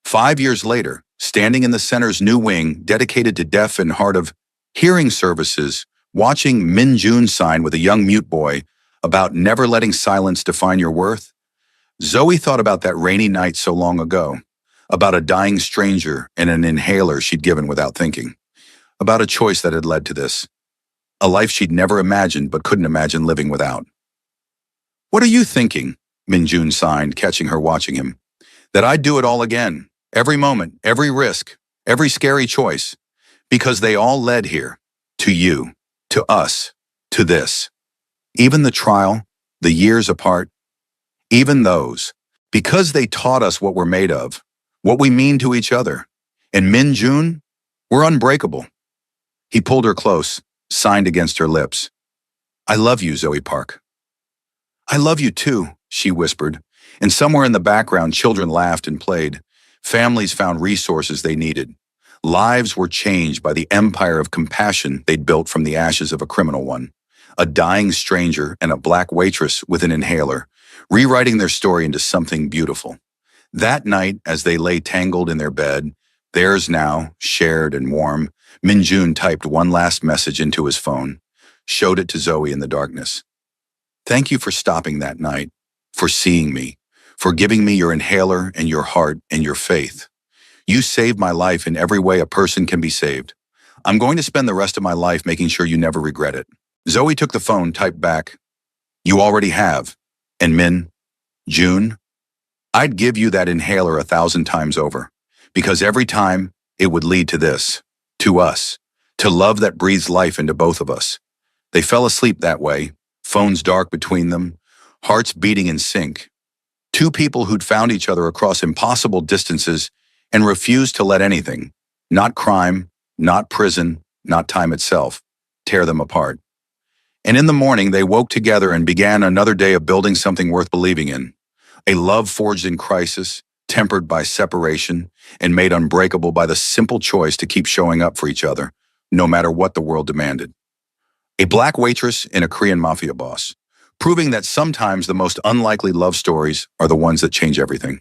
5 years later, standing in the center's new wing, dedicated to deaf and hard of hearing services, watching Min-jun sign with a young mute boy about never letting silence define your worth, Zoe thought about that rainy night so long ago, about a dying stranger and an inhaler she'd given without thinking, about a choice that had led to this, a life she'd never imagined but couldn't imagine living without. "What are you thinking?" Min-jun signed, catching her watching him. "That I'd do it all again, every moment, every risk, every scary choice, because they all led here, to you, to us, to this. Even the trial, the years apart, even those, because they taught us what we're made of, what we mean to each other. And Min-jun, we're unbreakable." He pulled her close, signed against her lips. "I love you, Zoe Park." "I love you too," she whispered, and somewhere in the background children laughed and played. Families found resources they needed. Lives were changed by the empire of compassion they'd built from the ashes of a criminal one. A dying stranger and a black waitress with an inhaler, rewriting their story into something beautiful. That night, as they lay tangled in their bed, theirs now, shared and warm, Min-jun typed one last message into his phone, showed it to Zoe in the darkness. "Thank you for stopping that night, for seeing me, for giving me your inhaler and your heart and your faith. You saved my life in every way a person can be saved. I'm going to spend the rest of my life making sure you never regret it." Zoe took the phone, typed back, "You already have. And Min-jun, I'd give you that inhaler 1,000 times over, because every time it would lead to this, to us, to love that breathes life into both of us." They fell asleep that way, phones dark between them, hearts beating in sync. Two people who'd found each other across impossible distances and refused to let anything, not crime, not prison, not time itself, tear them apart. And in the morning, they woke together and began another day of building something worth believing in. A love forged in crisis, tempered by separation, and made unbreakable by the simple choice to keep showing up for each other, no matter what the world demanded. A black waitress and a Korean mafia boss, proving that sometimes the most unlikely love stories are the ones that change everything.